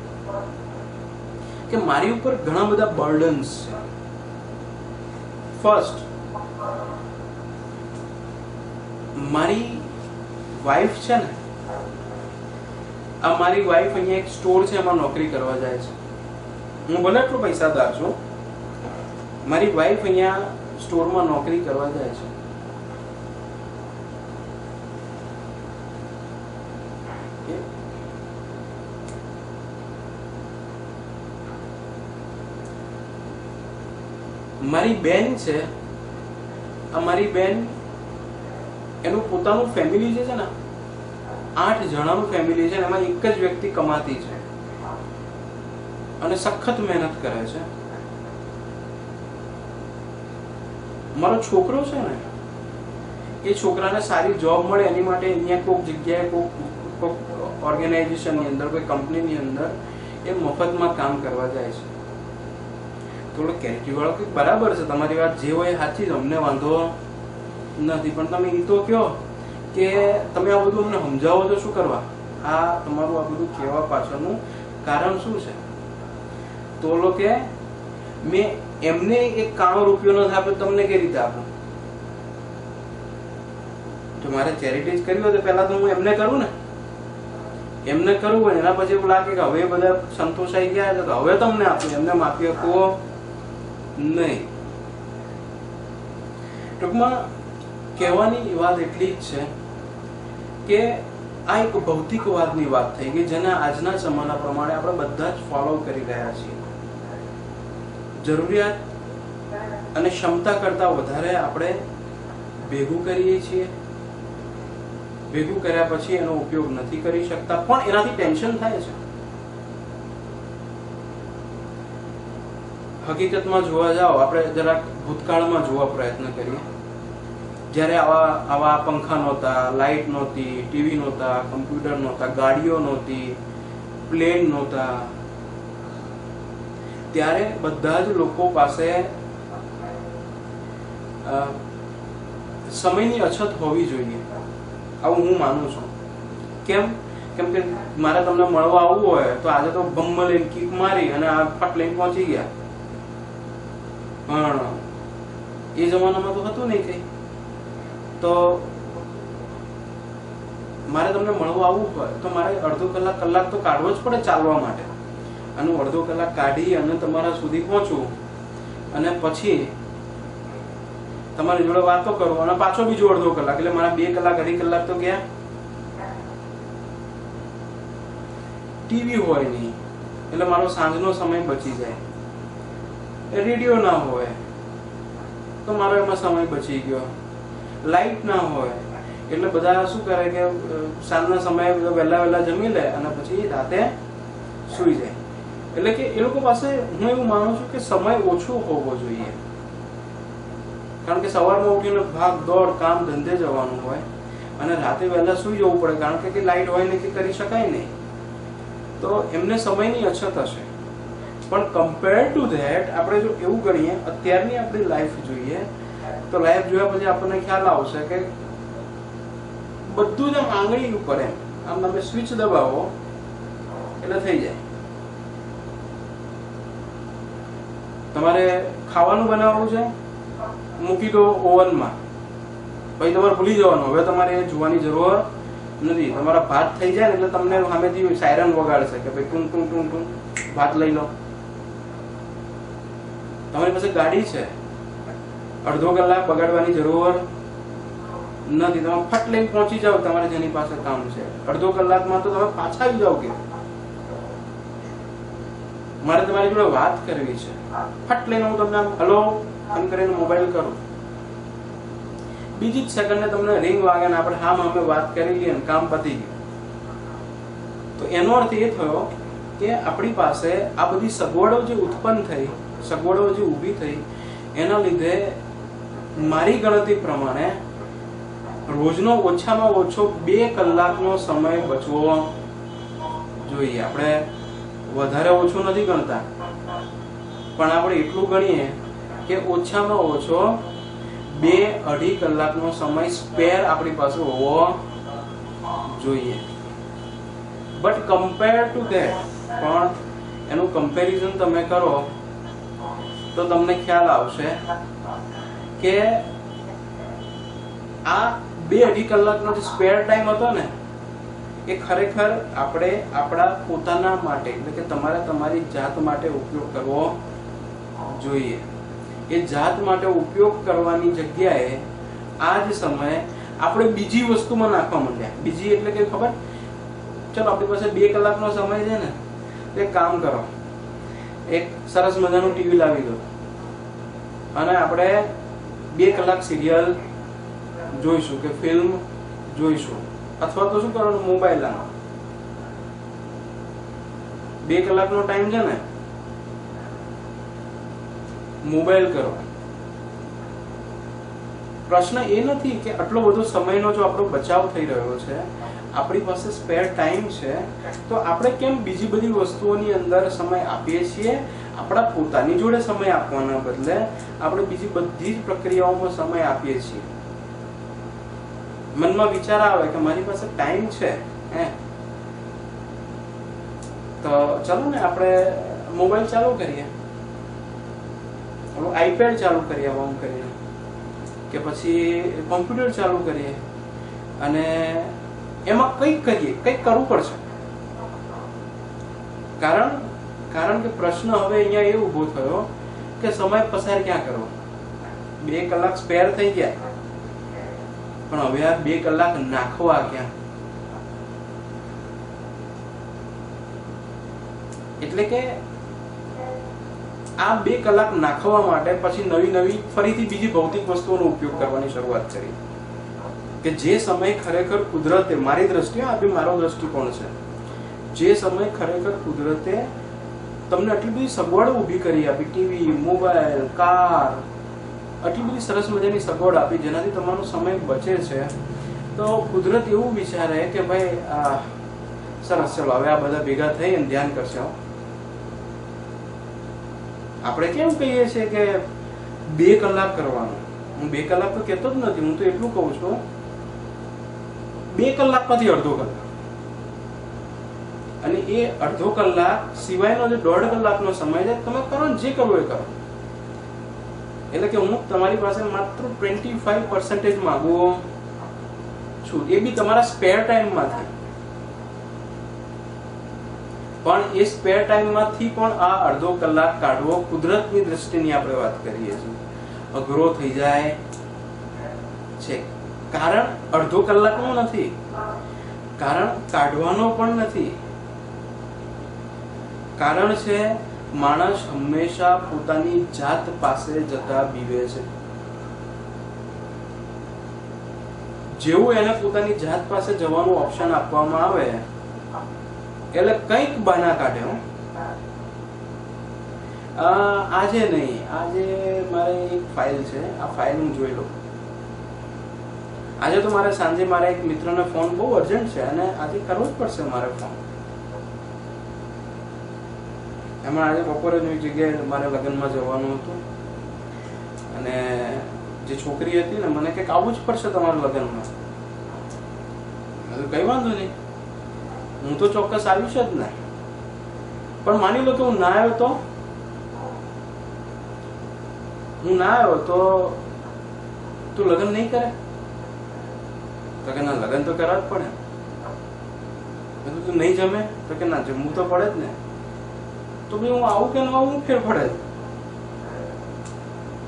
કે મારી ઉપર ઘણા બધા બર્ડન્સ છે. ફર્સ્ટ, મારી વાઈફ છે ને આ મારી વાઈફ અહીંયા એક સ્ટોર છે એમાં નોકરી કરવા જાય છે. હું ભલે એટલો પૈસાદાર છું, મારી વાઈફ અહીંયા સ્ટોરમાં નોકરી કરવા જાય છે. મારી બેન છે, આ મારી બેન એનું પોતાનું ફેમિલી જે છે ને 8 જણાનું ફેમિલી છે, એમાં એક જ વ્યક્તિ કમાતી છે અને સખત મહેનત કરે છે. મારો છોકરો છે ને, એ છોકરાને સારી જોબ મળે એની માટે અહીંયા કોઈક જગ્યાએ કોઈક ઓર્ગેનાઇઝેશનની અંદર, કોઈ કંપનીની અંદર એ મફતમાં કામ કરવા જાય છે. થોડો કેરેટી વાળો કે બરાબર છે, તમારી વાત જે હોય સાચી જ, અમને વાંધો નથી, પણ તમે એ તો કહો કે તમે આ બધું અમને સમજાવો છો શું કરવા? આ તમારું આ બધું કહેવા પાછળનું કારણ શું છે? તો ઓલો કે મેં એમને એક કાણો રૂપિયો નથી આપ્યો, તમને કઈ રીતે આપું? જો મારે ચેરિટી જ કરવી હોય તો પહેલા તો હું એમને કરું ને. એમને કરવું હોય એના પછી એવું લાગે કે હવે બધા સંતોષાઈ ગયા છે તો હવે તમને આપું, એમને માફી આપવો નહીં. ટૂંકમાં કહેવાની વાત એટલી જ છે કે આ એક ભૌતિકવાદની વાત થઈ ગઈ, જેને આજના જમાના પ્રમાણે આપણે બધા જ ફોલો કરી રહ્યા છીએ. જરૂરિયાત અને ક્ષમતા કરતા વધારે આપણે ભેગું કરીએ છીએ. ભેગું કર્યા પછી એનો ઉપયોગ નથી કરી શકતા, પણ એનાથી ટેન્શન થાય છે. હકીકતમાં જોવા જાઓ, આપણે જરાક ભૂતકાળમાં જોવા પ્રયત્ન કરીએ. જ્યારે આવા પંખા નહોતા, લાઇટ નહોતી, ટીવી નહોતા, કમ્પ્યુટર નહોતા, ગાડીઓ નહોતી, પ્લેન નહોતા, ત્યારે બધા જ લોકો પાસે સમયની અછત હોવી જોઈએ, આવું હું માનું છું. કેમ કે મારે તમને મળવા આવવું હોય તો આજે તો બમ્મ લઈને કિક મારી અને આ ફટ લઈને પહોંચી ગયા. પણ એ જમાનામાં તો હતું નહીં કઈ. તો મારે તમને મળવા આવવું હોય તો મારે અડધો કલાક તો કાઢવો જ પડે ચાલવા માટે, અને અડધો કલાક કાઢી અને તમારા સુધી પહોંચવું, અને પછી તમારી જોડે વાતો કરો અને પાછો બીજો અડધો કલાક, એટલે મારા 2 કલાક 2.5 કલાક તો ગયા. ટીવી હોય નહીં એટલે મારો સાંજનો સમય બચી જાય. રેડિયો ના હોય તો મારો એમાં સમય બચી ગયો. લાઇટ ના હોય એટલે બધા શું કરે કે સાંજના સમયે વહેલા જમી લે અને પછી રાતે સૂઈ જાય. એટલે કે એ લોકો પાસે હું એવું માનું છું કે સમય ઓછો હોવો જોઈએ, કારણ કે સવારમાં ઉઠીને ભાગ દોડ કામ ધંધે જવાનું હોય અને રાતે વહેલા સૂઈ જવું પડે, કારણ કે લાઇટ હોય ને કે કરી શકાય નહીં. તો એમને સમયની અછત હશે. પણ કમ્પેર ટુ ધેટ આપણે જો એવું ગણીએ, અત્યારની આપણી લાઈફ જોઈએ તો લાઈફ જોયા પછી આપણને ખ્યાલ આવશે કે બધું જ આમ આંગળી ઉપર એમ આમ તમે સ્વિચ દબાવો એટલે થઈ જાય. તમારે ખાવાનું બનાવવું છે, મૂકી દો ઓવનમાં, પછી તમારે ભૂલી જવાનું, હવે તમારે એ જોવાની જરૂર નથી. તમારા ભાત થઈ જાય ને એટલે તમને સામેથી સાયરન વગાડશે કે ભાઈ ટૂંક ટૂંક ટૂંક ટૂંક ભાત લઈ લો. તમારી પાસે ગાડી છે, અડધો કલાક બગાડવાની જરૂર નથી, તમે ફટ લઈને પહોંચી જાઓ તમારે જેની પાસે કામ છે. અડધો કલાકમાં તો તમે પાછા આવી જાઓ કે મારે તમારી જોડે વાત કરવી છે, ફટ લઈને હું તમને હલો એમ કરીને મોબાઈલ કરું, બીજી જ સેકન્ડે તમને રિંગ વાગે ને આપણે હા અમે વાત કરી લઈએ ને કામ પતી ગયું. તો એનો અર્થ એ થયો કે આપણી પાસે આ બધી સગવડો જે ઉત્પન્ન થઈ, સગવડો જે ઊભી થઈ, એના લીધે મારી ગણતરી પ્રમાણે રોજનો ઓછામાં ઓછો 2 કલાકનો સમય બચવો જોઈએ. આપણે વધારે ઓછું નથી ગણતા, પણ આપણે એટલું ગણીએ કે ઓછામાં ઓછો 2-2.5 કલાકનો સમય સ્પેર આપણી પાસે હોવો જોઈએ. બટ કમ્પેર ટુ ધેટ, પણ એનું કમ્પેરિઝન તમે કરો તો તમને ખ્યાલ આવશે કે આ 2-2.5 કલાકનો જે સ્પેર ટાઈમ હતો ને એ ખરેખર આપણે આપણા પોતાના માટે એટલે કે તમારે તમારી જાત માટે ઉપયોગ કરવો જોઈએ. એ જાત માટે ઉપયોગ કરવાની જગ્યાએ આ જ સમયે આપણે બીજી વસ્તુમાં નાખવા માંડ્યા. બીજી એટલે કે ખબર, ચલો આપણી પાસે 2 કલાકનો સમય છે ને, એક કામ કરો, એક સરસ મજાનું ટીવી લાવી દો અને આપણે 2 કલાક સિરિયલ જોઈશું કે ફિલ્મ જોઈશું, અથવા તો શું કરવાનું, મોબાઈલ આનો 2 કલાકનો ટાઈમ છે ને, મોબાઈલ કરો. પ્રશ્ન એ નથી કે આટલો બધો સમયનો જો આપણો બચાવ થઈ રહ્યો છે, આપણી પાસે સ્પેર ટાઈમ છે, તો આપણે કેમ બીજી બધી વસ્તુઓની અંદર સમય આપીએ છીએ? આપણા પોતાની જોડે સમય આપવાના બદલે આપણે બીજી બધી જ પ્રક્રિયાઓમાં સમય આપીએ છીએ. મનમાં વિચાર આવે કે મારી પાસે ટાઈમ છે, તો ચલો ને આપણે મોબાઈલ ચાલુ કરીએ, આઈપેડ ચાલુ કરીએ, આમ કરીને, કે પછી કોમ્પ્યુટર ચાલુ કરીએ અને એમાં કંઈક કરીએ, કંઈક કરવું પડશે. કારણ કે પ્રશ્ન હવે અહીંયા એ ઊભો થયો કે સમય પસાર ક્યાં કરવો? 2 કલાક સ્પેર થઈ ગયા, પણ હવે આ 2 કલાક નાખવા ક્યાં? એટલે કે આ 2 કલાક નાખવા માટે પછી નવી ફરીથી બીજી ભૌતિક વસ્તુઓનો ઉપયોગ કરવાની શરૂઆત કરી, કે જે સમય ખરેખર કુદરતે, મારી દ્રષ્ટિએ આ બી મારો દ્રષ્ટિકોણ છે, જે સમય ખરેખર કુદરતે તમને આટલી બધી સગવડો ઊભી કરી આપી, ટીવી, મોબાઈલ, કાર, આટલી બધી સરસ મજાની સગવડ આપી જેનાથી તમારો સમય બચે છે, તો કુદરત એવું વિચારે કે ભાઈ આ સરસ, ચલો હવે આ બધા ભેગા થઈ અને ધ્યાન કરશે. આપણે કેમ કહીએ છીએ કે 2 કલાક કરવાનું? હું 2 કલાક તો કહેતો જ નથી, હું તો એટલું કહું છું 2 કલાકમાંથી અડધો કલાક, અને એ અડધો કલાક સિવાયનો જે 1.5 કલાકનો સમય છે તમે કરો ને, જે કરવું એ કરો. એટલે કે હું તમારી પાસે માત્ર 25% માંગુ છું, એ બી તમારા સ્પેર ટાઈમમાંથી. પણ એ સ્પેર ટાઈમમાંથી પણ આ અડધો કલાક કાઢવો કુદરતની દ્રષ્ટિની આપણે વાત કરીએ છીએ, અઘરો થઈ જાય છે. કારણ અડધો કલાકનું નથી, કારણ કાઢવાનો પણ નથી. કારણ છે માણસ હંમેશા પોતાની જાત પાસે જતા બીવે છે. જેવું એને પોતાની જાત પાસે જવાનું ઓપ્શન આપવામાં આવે એટલે કંઈક બહાના કાઢે. આજે નહીં, આજે મારે એક ફાઇલ છે, આ ફાઇલ હું જોઈ લઉં. આજે તો મારે સાંજે મારા એક મિત્રને ફોન બહુ અર્જન્ટ છે અને આજે કરવો જ પડશે મારે ફોન. એમાં આજે બપોરે જ એક જગ્યાએ મારે લગ્નમાં જવાનું હતું અને જે છોકરી હતી ને મને કંઈક આવવું જ પડશે તમારા લગ્નમાં. કઈ વાંધો નહીં, હું તો ચોક્કસ આવીશ જ ને, પણ માની લો કે હું ના આવ્યો તો તું લગ્ન નહીં કરે? તો કે ના, લગ્ન તો કરવા જ પડે. તું નહીં જમે? તો કે ના, જમવું તો પડે જ ને. તો ભાઈ હું આવું કે ન આવું ફેર પડે.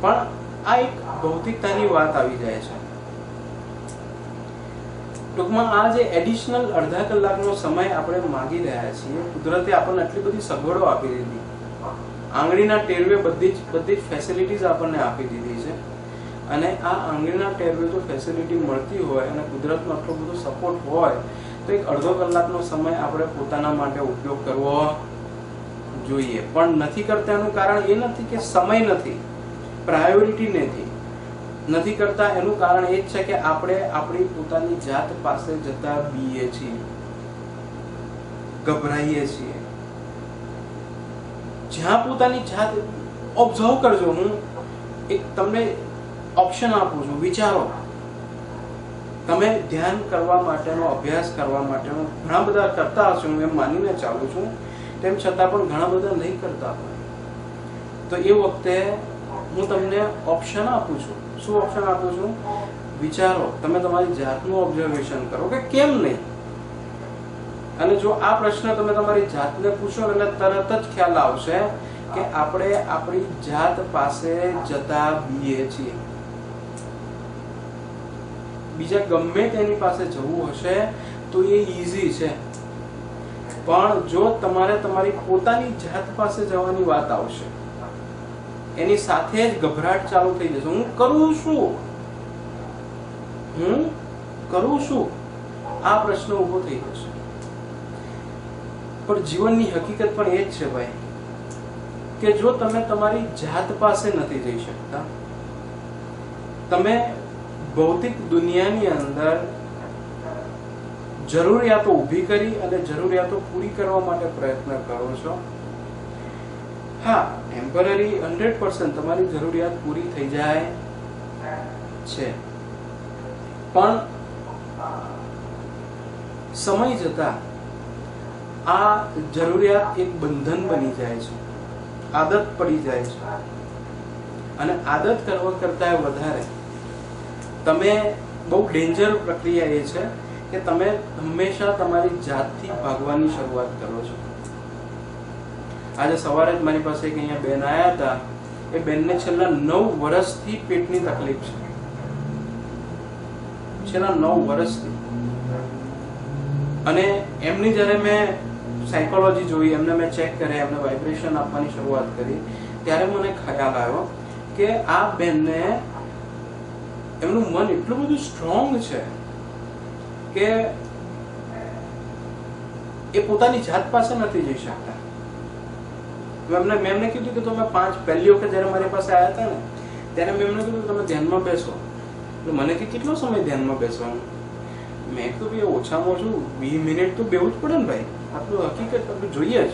પણ આ એક ભૌતિકતાની વાત આવી જાય છે. ટૂંકમાં આ જે એડિશનલ અડધા કલાકનો સમય આપણે માંગી રહ્યા છીએ, કુદરતે આપણને આટલી બધી સગવડો આપી દીધી, આંગળીના ટેરવે બધી જ ફેસિલિટીઝ આપણને આપી દીધી છે. અને આ આંગળીના ટેરવે જો ફેસિલિટી મળતી હોય અને કુદરતનો આટલો બધો સપોર્ટ હોય તો એક અડધો કલાકનો સમય આપણે પોતાના માટે ઉપયોગ કરવો જોઈએ. પણ નથી કરતા એનું કારણ એ નથી કે સમય નથી, પ્રાયોરિટી નથી કરતા. એનું કારણ એ જ છે કે આપણે આપણી પોતાની જાત પાસે જતા બીએ છીએ, ગભરાઈએ છીએ. જ્યાં પોતાની જાત ઓબ્ઝર્વ કરજો, હું એક તમને ઓપ્શન આપું છું, વિચારો. તમે ધ્યાન કરવા માટેનો, અભ્યાસ કરવા માટેનો ઘણા બધા કરતા હશો, હું એમ માનીને ચાલું છું, તેમ છતાં પણ ઘણા બધા નહીં કરતા હોય. તો એ વખતે હું તમને ઓપ્શન આપું છું. શું ઓપ્શન આપું છું? વિચારો, તમે તમારી જાતનું ઓબ્ઝર્વેશન કરો કે કેમ નહીં. અને જો આ પ્રશ્ન તમે તમારી જાતને પૂછો એટલે તરત જ ખ્યાલ આવશે કે આપણે આપણી જાત પાસે જતા બીએ છીએ. બીજા ગમે તેની પાસે જવું હશે તો એ ઈઝી છે, પણ જો તમારે તમારી પોતાની જાત પાસે જવાની વાત આવશે એની સાથે જ ગભરાટ ચાલુ થઈ જશે. હું કરું શું આ પ્રશ્ન ઉભો થઈ જશે. પણ જીવનની હકીકત પણ એ જ છે ભાઈ કે જો તમે તમારી જાત પાસે નથી જઈ શકતા, તમે ભૌતિક દુનિયાની અંદર જરૂરિયાતો ઊભી કરી અને જરૂરિયાતો પૂરી કરવા માટે પ્રયત્ન કરો છો. હા, ટેમ્પરરી 100% તમારી જરૂરિયાત પૂરી થઈ જાય છે, પણ સમય જતા આ જરૂરિયાત એક બંધન બની જાય છે, આદત પડી જાય છે. અને આદત કરવા કરતા વધારે તમે બહુ ડેન્જર પ્રક્રિયા એ છે કે તમે હંમેશા તમારી જાતથી ભાગવાની શરૂઆત કરો છો. આજે સવારે જ મારી પાસે એક અહીંયા બેન આવ્યા હતા. એ બેનને છેલ્લા 9 વર્ષથી પેટની તકલીફ છે, છેલ્લા 9 વર્ષથી. અને એમની જ્યારે મેં સાયકોલોજી જોઈ, એમને મેં ચેક કર્યા, એમને વાઇબ્રેશન આપવાની શરૂઆત કરી, ત્યારે મને ખ્યાલ આવ્યો કે આ બેનને એમનું મન એટલું બધું સ્ટ્રોંગ છે કે એ પોતાની જાત પાસે નથી જઈ શકતા. મેં એમને કીધું કે તમે પહેલી વખત જયારે મારી પાસે આવ્યા હતા ને ત્યારે મેં એમને કીધું તમે ધ્યાનમાં બેસો. એટલે મને કે કેટલો સમય ધ્યાનમાં બેસવાનું? મેં કીધું ભાઈ ઓછામાં ઓછું 20 મિનિટ તો બેવું જ પડે ને ભાઈ, આટલું હકીકત આપણે જોઈએ જ.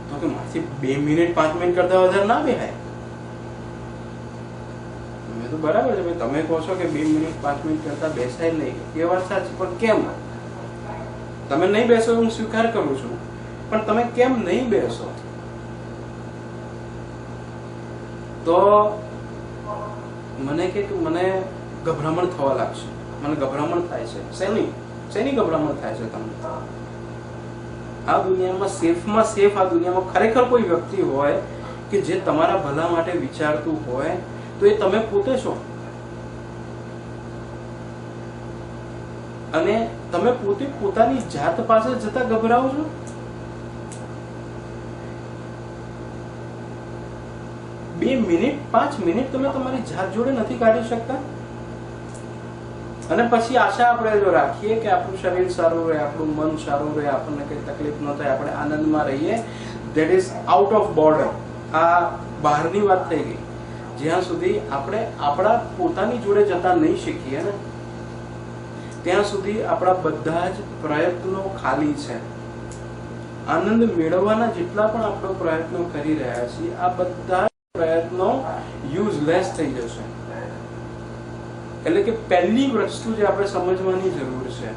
તો કે મારથી 2 મિનિટ 5 મિનિટ કરતા વધારે ના બેહાય. મેં તો બરાબર છે ભાઈ, તમે કહો છો કે 2 મિનિટ 5 મિનિટ કરતા બેસાય નહીં, એ વાત સાચી, પણ કેમ તમે નહીં બેસો હું સ્વીકાર કરું છું, પણ તમે કેમ નહીં બેસો? તો મને કે મને ગભરામણ થવા લાગશે. મને ગભરામણ થાય છે. શેની ગભરામણ થાય છે તમને? આ દુનિયામાં સેફમાં સેફ, આ દુનિયામાં ખરેખર કોઈ વ્યક્તિ હોય કે જે તમારા ભલા માટે વિચારતું હોય તો એ તમે પોતે છો. અને તમે પોતે પોતાની જાત પાસે જતા ગભરાવો છો. બે મિનિટ 5 મિનિટ તમે તમારી જાત જોડે નથી કાઢી શકતા. અને પછી આશા આપણે જો રાખીએ કે આપણું શરીર સારું રહે, આપણું મન સારું રહે, આપણને કઈ તકલીફ ન થાય, આપણે આનંદમાં રહીએ, that is out of border. આ બહારની વાત થઈ ગઈ. જ્યાં સુધી આપણે આપણા પોતાની જોડે જતા નહીં શીખીએ ને ત્યાં સુધી આપણા બધા જ પ્રયત્નો ખાલી છે. આનંદ મેળવવાના જેટલા પણ આપણે પ્રયત્નો કરી રહ્યા છીએ, આ બધા પ્રયત્નો યુઝલેસ થઈ જશે. એટલે કે પહેલી વસ્તુ જે આપણે સમજવાની જરૂર છે,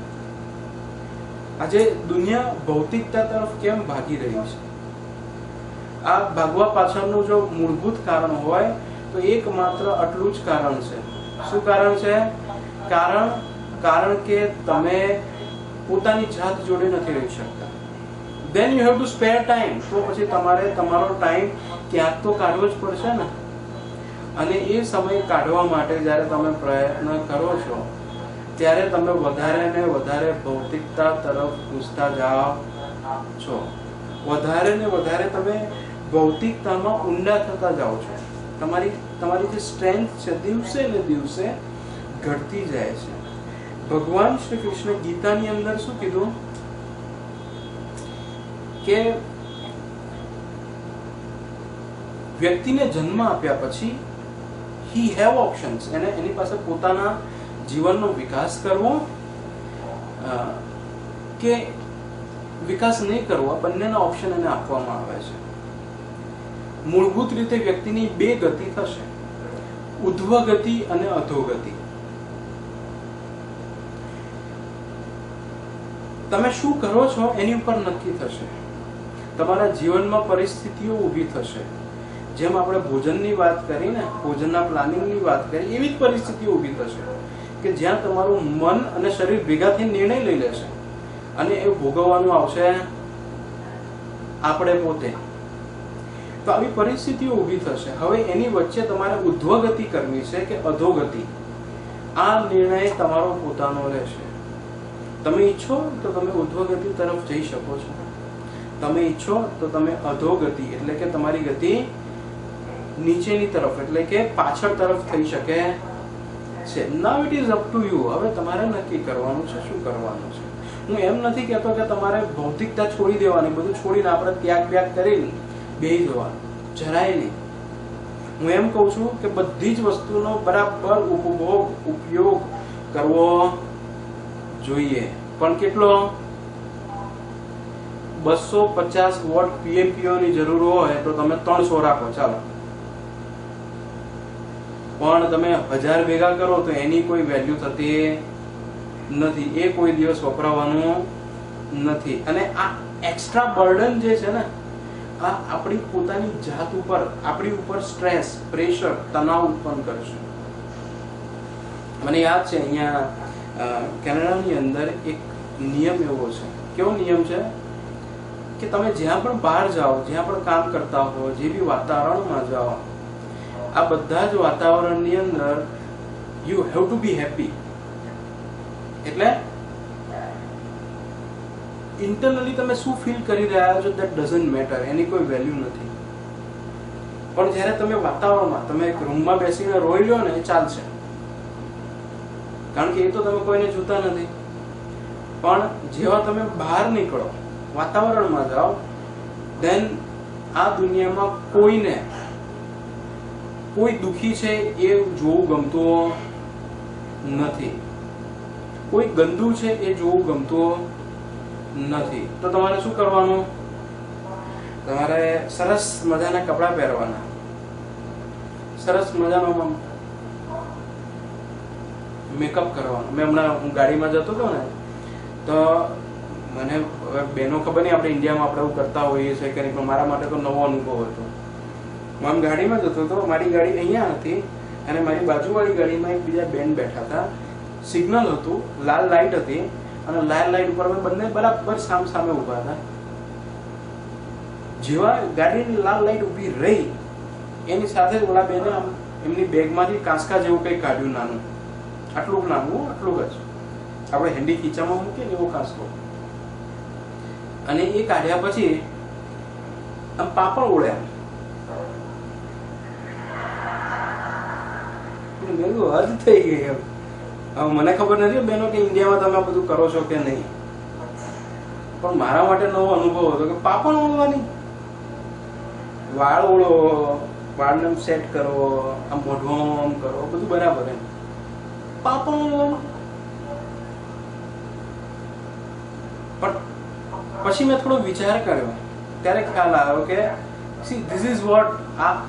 આજે દુનિયા ભૌતિકતા તરફ કેમ ભાગી રહી છે? આ ભાગવા પાછળનું જો મૂળભૂત કારણ હોય તો એકમાત્ર આટલું જ કારણ છે. શું કારણ છે? કારણ કે તમે પોતાની જાત જોડે નથી રહી શકતા. then you have to spare time. તો પછી તમારે તમારો ટાઈમ ક્યાંક તો કાઢવો જ પડશે ને. અને એ સમય કાઢવા માટે જ્યારે તમે પ્રયત્ન કરો છો ત્યારે તમે વધારે ને વધારે ભૌતિકતા તરફ ઘૂસતા જાઓ છો. વધારે ને વધારે તમે ભૌતિકતામાં ઊંડા થતા જાઓ છો. તમારી જે સ્ટ્રેન્થ છે દિવસે ને દિવસે ઘટતી જાય છે. ભગવાન શ્રી કૃષ્ણ ગીતાની અંદર શું કીધું કે વ્યક્તિને જન્મ આપ્યા પછી he have options. એની પાસે પોતાના જીવનનો વિકાસ કરવો કે વિકાસ નહીં કરવો, આ બંનેના ઓપ્શન એને આપવામાં આવે છે. મૂળભૂત રીતે વ્યક્તિની 2 ગતિ થશે, ઉધ્વ ગતિ અને અધોગતિ. તમે શું કરો છો એની ઉપર નક્કી થશે. તમારા જીવનમાં પરિસ્થિતિઓ ઊભી થશે. જેમ આપણે ભોજનની વાત કરી ને, ભોજનના પ્લાનિંગની વાત કરી, એવી જ પરિસ્થિતિઓ ઊભી થશે કે જ્યાં તમારું મન અને શરીર ભેગા થઈને નિર્ણય લઈ લેશે અને એ ભોગવવાનું આવશે આપણે પોતે. તો આવી પરિસ્થિતિઓ ઊભી થશે. હવે એની વચ્ચે તમારે ઉધ્વગતિ કરવી છે કે અધોગતિ, આ નિર્ણય તમારો પોતાનો રહેશે. તમે ઈચ્છો તો તમે ઉધ્વગતિ તરફ જઈ શકો છો, તમે ઈચ્છો તો તમે અધોગતિ એટલે કે તમારી ગતિ નીચેની તરફ એટલે કે પાછળ તરફ થઈ શકે છે. Now it is up to you. હવે તમારે નક્કી કરવાનું છે શું કરવાનું છે. હું એમ નથી કહેતો કે તમારે ભૌતિકતા છોડી દેવાની, બધું છોડીને આપણે ત્યાગ કરીને બેસી જવાનું, જરાય નહીં. હું એમ કહું છું કે બધી જ વસ્તુનો બરાબર ઉપયોગ કરવો જોઈએ. પણ કેટલો? 250 વોટ PMPO ની જરૂર હોય તો તમે 300 રાખો, ચાલો. પણ તમે 1000 ભેગા કરો તો એની કોઈ વેલ્યુ થતી નથી, એ કોઈ દિવસ વપરાવાનું નથી. અને આ એક્સ્ટ્રા બર્ડન જે છે ને, આ આપણી પોતાની જાત ઉપર, આપણી ઉપર સ્ટ્રેસ, પ્રેશર, તણાવ ઉત્પન્ન કરશે. મને યાદ છે અહીંયા કેનેડાની અંદર એક નિયમ એવો છે. કેવો નિયમ છે કે તમે જ્યાં પણ બહાર જાઓ, જ્યાં પણ કામ કરતા હો, જે બી વાતાવરણમાં જાઓ, આ બધા જ વાતાવરણની અંદર you have to B happy. એટલે ઇન્ટરનલી તમે શું ફીલ કરી રહ્યા છો દેટ ડઝન્ટ મેટર, એની કોઈ વેલ્યુ નથી. પણ જ્યારે તમે વાતાવરણમાં, તમે એક રૂમમાં બેસીને રોઈ લો ને, એ ચાલશે, કારણ કે એ તો તમે કોઈને જોતા નથી. પણ જેવા તમે બહાર નીકળો, વાતાવરણમાં જાઓ, દેન આ દુનિયામાં કોઈને કોઈ દુખી છે એ જોવું ગમતું નથી, કોઈ ગંદુ છે એ જોવું ગમતું નથી. તો તમારે શું કરવાનું? તમારે સરસ મજાના કપડાં પહેરવાના, સરસ મજાનો મેકઅપ કરવાનો. મેં હમણાં હું ગાડીમાં જતો હતો ને, તો મને બહેનો ખબર નહીં આપણે ઇન્ડિયામાં આપણે એવું કરતા હોઈએ છીએ કે નહીં, પણ મારા માટે તો નવો અનુભવ હતો. હું આમ ગાડીમાં જતો હતો, મારી ગાડી અહીંયા હતી અને મારી બાજુવાળી ગાડીમાં એક બીજા બેન બેઠા હતા. સિગ્નલ હતું, લાલ લાઇટ હતી અને લાલ લાઇટ ઉપર અમે બંને બરાબર સામ સામે ઊભા હતા. જેવા ગાડીની લાલ લાઇટ ઊભી રહી એની સાથે જ ઓલા બેને એમની બેગમાંથી કાંસકા જેવું કંઈક કાઢ્યું, નાનું, આટલું નાનું, આટલું જ આપણે હેન્ડી ખીચામાં મૂકીએ ને એવો કાંસકો. અને એ કાઢ્યા પછી આમ પાપડ ઓળ્યા. હદ થઈ ગઈ એમ. હવે મને ખબર નથી બેનો કે ઇન્ડિયામાં તમે આ બધું કરો છો કે નહીં, પણ મારા માટે નવો અનુભવ હતો કે પાપડ ઓળવાની, વાળ ઓળો, વાળને સેટ કરો, આમ મોઢું આમ કરો, બધું બરાબર એમ. પાપડ ઓળવાનું. પણ પછી મેં થોડો વિચાર કર્યો, ત્યારે ખ્યાલ આવ્યો કે સી ધીસ ઇઝ વોટ,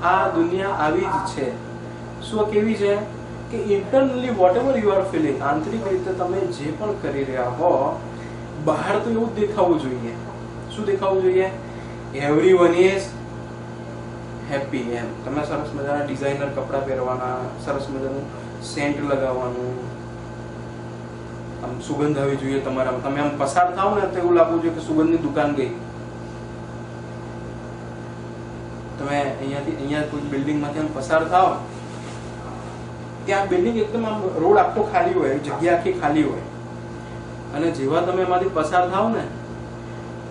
આ દુનિયા આવી જ છે. શું કેવી છે કે internally whatever you are feeling, આંતરિક રીતે તમે જે પણ કરી રહ્યા હો, બહાર તો એવું દેખાવું જોઈએ. શું દેખાવું જોઈએ? એવરીવન ઇઝ હેપી એમ. તમે સરસ મજાના ડિઝાઇનર કપડાં પહેરવાના, સરસ મજાનું સેન્ટ લગાવવાનું, આમ સુગંધ આવી જોઈએ તમારામાં. તમે આમ પસાર થાવ ને તો એવું લાગવું જોઈએ કે સુગંધની દુકાન ગઈ. તમે અહીંયા કોઈ બિલ્ડિંગમાંથી આમ પસાર થાવ, ત્યાં બિલ્ડિંગ એકદમ આમ રોડ આખો ખાલી હોય, જગ્યા આખી ખાલી હોય, અને જેવા તમે એમાંથી પસાર થાવ ને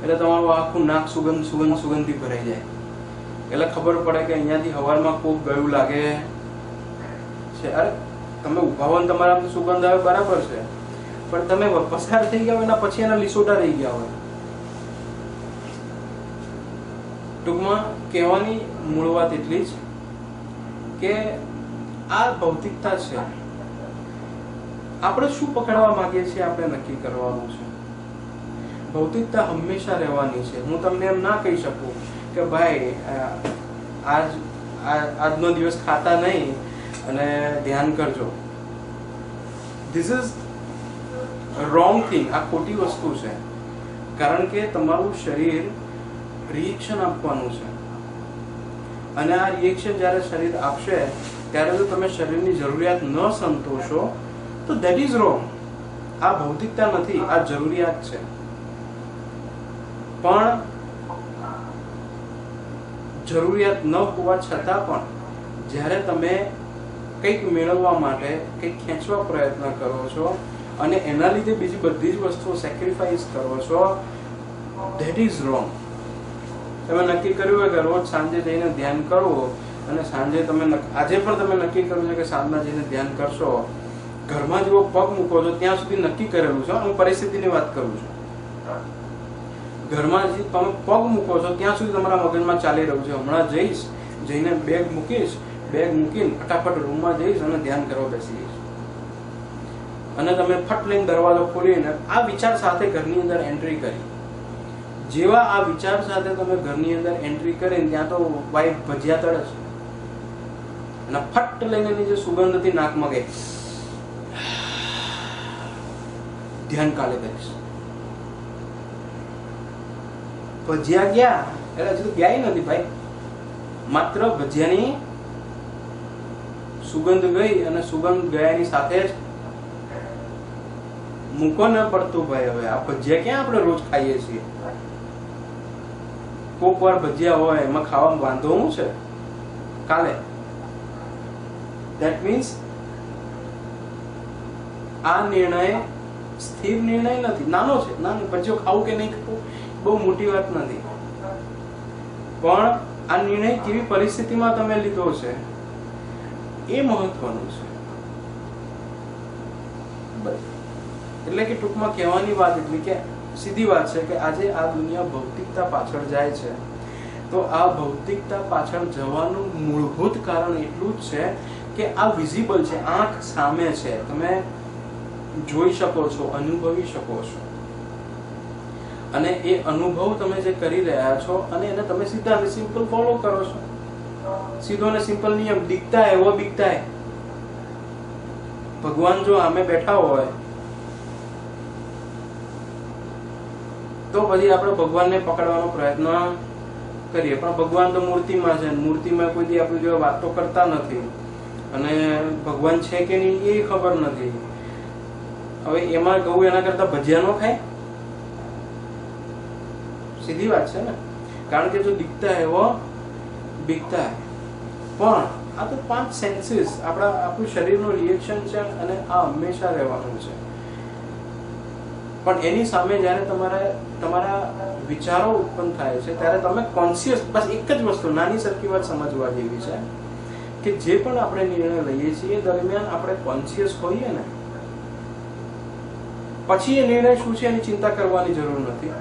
એટલે તમારું આખું નાક સુગંધથી ભરાઈ જાય. એટલે ખબર પડે કે અહીંયાથી હવારમાં કોક ગયું લાગે છે. અરે તમે ઉભા હો ને તમારા સુગંધ આવે બરાબર છે, પણ તમે પસાર થઈ ગયા હોય એના પછી એના લીસોટા રહી ગયા હોય. ટૂંકમાં કહેવાની મૂળ વાત એટલી જ કે આ ભૌતિકતા છે. આપણે શું પકડવા માંગીએ છીએ આપણે નક્કી કરવાનું છે. ભૌતિકતા હંમેશા રહેવાની છે. હું તમને એમ ના કહી શકું કે ભાઈ આજનો દિવસ ખાતા નહીં અને ધ્યાન કરજો. This is wrong thing. આ ખોટી વસ્તુ છે, કારણ કે તમારું શરીર રિએક્શન આપવાનું છે, અને આ રિએક્શન જ્યારે શરીર આપશે ત્યારે જો તમે શરીરની જરૂરિયાત ન સંતોષો તો ધેટ ઇઝ રોંગ. આ ભૌતિકતા નથી, આ જરૂરિયાત છે. પણ જરૂરિયાત ન હોવા છતાં પણ જ્યારે તમે કંઈક મેળવવા માટે કંઈક ખેંચવા પ્રયત્ન કરો છો અને એના લીધે બીજી બધી જ વસ્તુઓ સેક્રિફાઈસ કરો છો, ધેટ ઇઝ રોંગ. તમે નક્કી કર્યું હોય કે રોજ સાંજે જઈને ધ્યાન કરવું અને સાંજે તમે આજે પણ તમે નક્કી કર્યું છે કે સાંજના જઈને ધ્યાન કરશો, ઘરમાં જેવો પગ મૂકો છો ત્યાં સુધી નક્કી કરેલું છે. હું પરિસ્થિતિની વાત કરું છું. ઘરમાં જે તમે પગ મૂકો છો ત્યાં સુધી તમારા મગજમાં ચાલી રહ્યું છે હમણાં જઈશ, જઈને બેગ મૂકીને ફટાફટ રૂમમાં જઈશ અને ધ્યાન કરવા બેસી જઈશ. અને તમે ફટ લઈને દરવાજો ખોલીને આ વિચાર સાથે ઘરની અંદર એન્ટ્રી કરી. જેવા આ વિચાર સાથે તમે ઘરની અંદર એન્ટ્રી કરીને ત્યાં તો વાઈફ ભજીયા તળે છે અને ફટ લઈને એની જે સુગંધ હતી નાકમાં ગઈ, ધ્યાન કાલે કરીશ. ભજીયા ગયા એટલે હજુ ગયા નથી ભાઈ, માત્ર ભજીયાની સુગંધ ગઈ અને સુગંધ ગયાની સાથે જ મૂકો ન પડતું ભાઈ. હવે આ ભજીયા ક્યાં આપણે રોજ ખાઈએ છીએ? કોક વાર ભજીયા હોય એમાં ખાવામાં વાંધો શું છે કાલે? ધેટ મીન્સ આ નિર્ણય સ્થિર નિર્ણય નથી, નાનો છે. નાનો ભજીયો ખાવું કે નહીં ખાવું બહુ મોટી વાત નથી, પણ આ નિર્ણય કેવી પરિસ્થિતિમાં તમે લીધો છે એ મહત્વનું છે. એટલે કે ટૂંકમાં કહેવાની વાત એટલી કે સીધી વાત છે કે આજે આ દુનિયા ભૌતિકતા પાછળ જાય છે, તો આ ભૌતિકતા પાછળ જવાનું મૂળભૂત કારણ એટલું જ છે કે આ વિઝિબલ છે, આંખ સામે છે, તમે જોઈ શકો છો, અનુભવી શકો છો. અને એ અનુભવ તમે જે કરી રહ્યા છો અને એને તમે સીધા અને સિમ્પલ ફોલો કરો છો. સીધો અને સિમ્પલ નિયમ, દિખતા હે વો બિકતા હે. ભગવાન જો આમે બેઠા હોય તો પછી આપણે ભગવાનને પકડવાનો પ્રયત્ન કરીએ, પણ ભગવાન તો મૂર્તિમાં છે, મૂર્તિમાં કોઈ દી આપણી જોડે વાત તો કરતા નથી અને ભગવાન છે કે નહીં એ ખબર નથી. હવે એમાં કહું એના કરતા ભજીયા નો ખાય? સીધી વાત છે ને. કારણ કે જો દિખતા હે વો બિકતા હે. પણ આ તો 5 સેન્સીસ આપણું શરીરનું રિએક્શન છે અને આ હંમેશા રહેવાનું છે. પણ એની સામે જ્યારે તમારા વિચારો ઉત્પન્ન થાય છે ત્યારે તમે કોન્શિયસ, બસ એક જ વસ્તુ નાની સરખી વાત સમજવા જેવી છે કે જે પણ આપણે નિર્ણય લઈએ છીએ દરમિયાન આપણે કોન્શિયસ હોઈએ ને, પછી એ નિર્ણય શું છે એની ચિંતા કરવાની જરૂર નથી.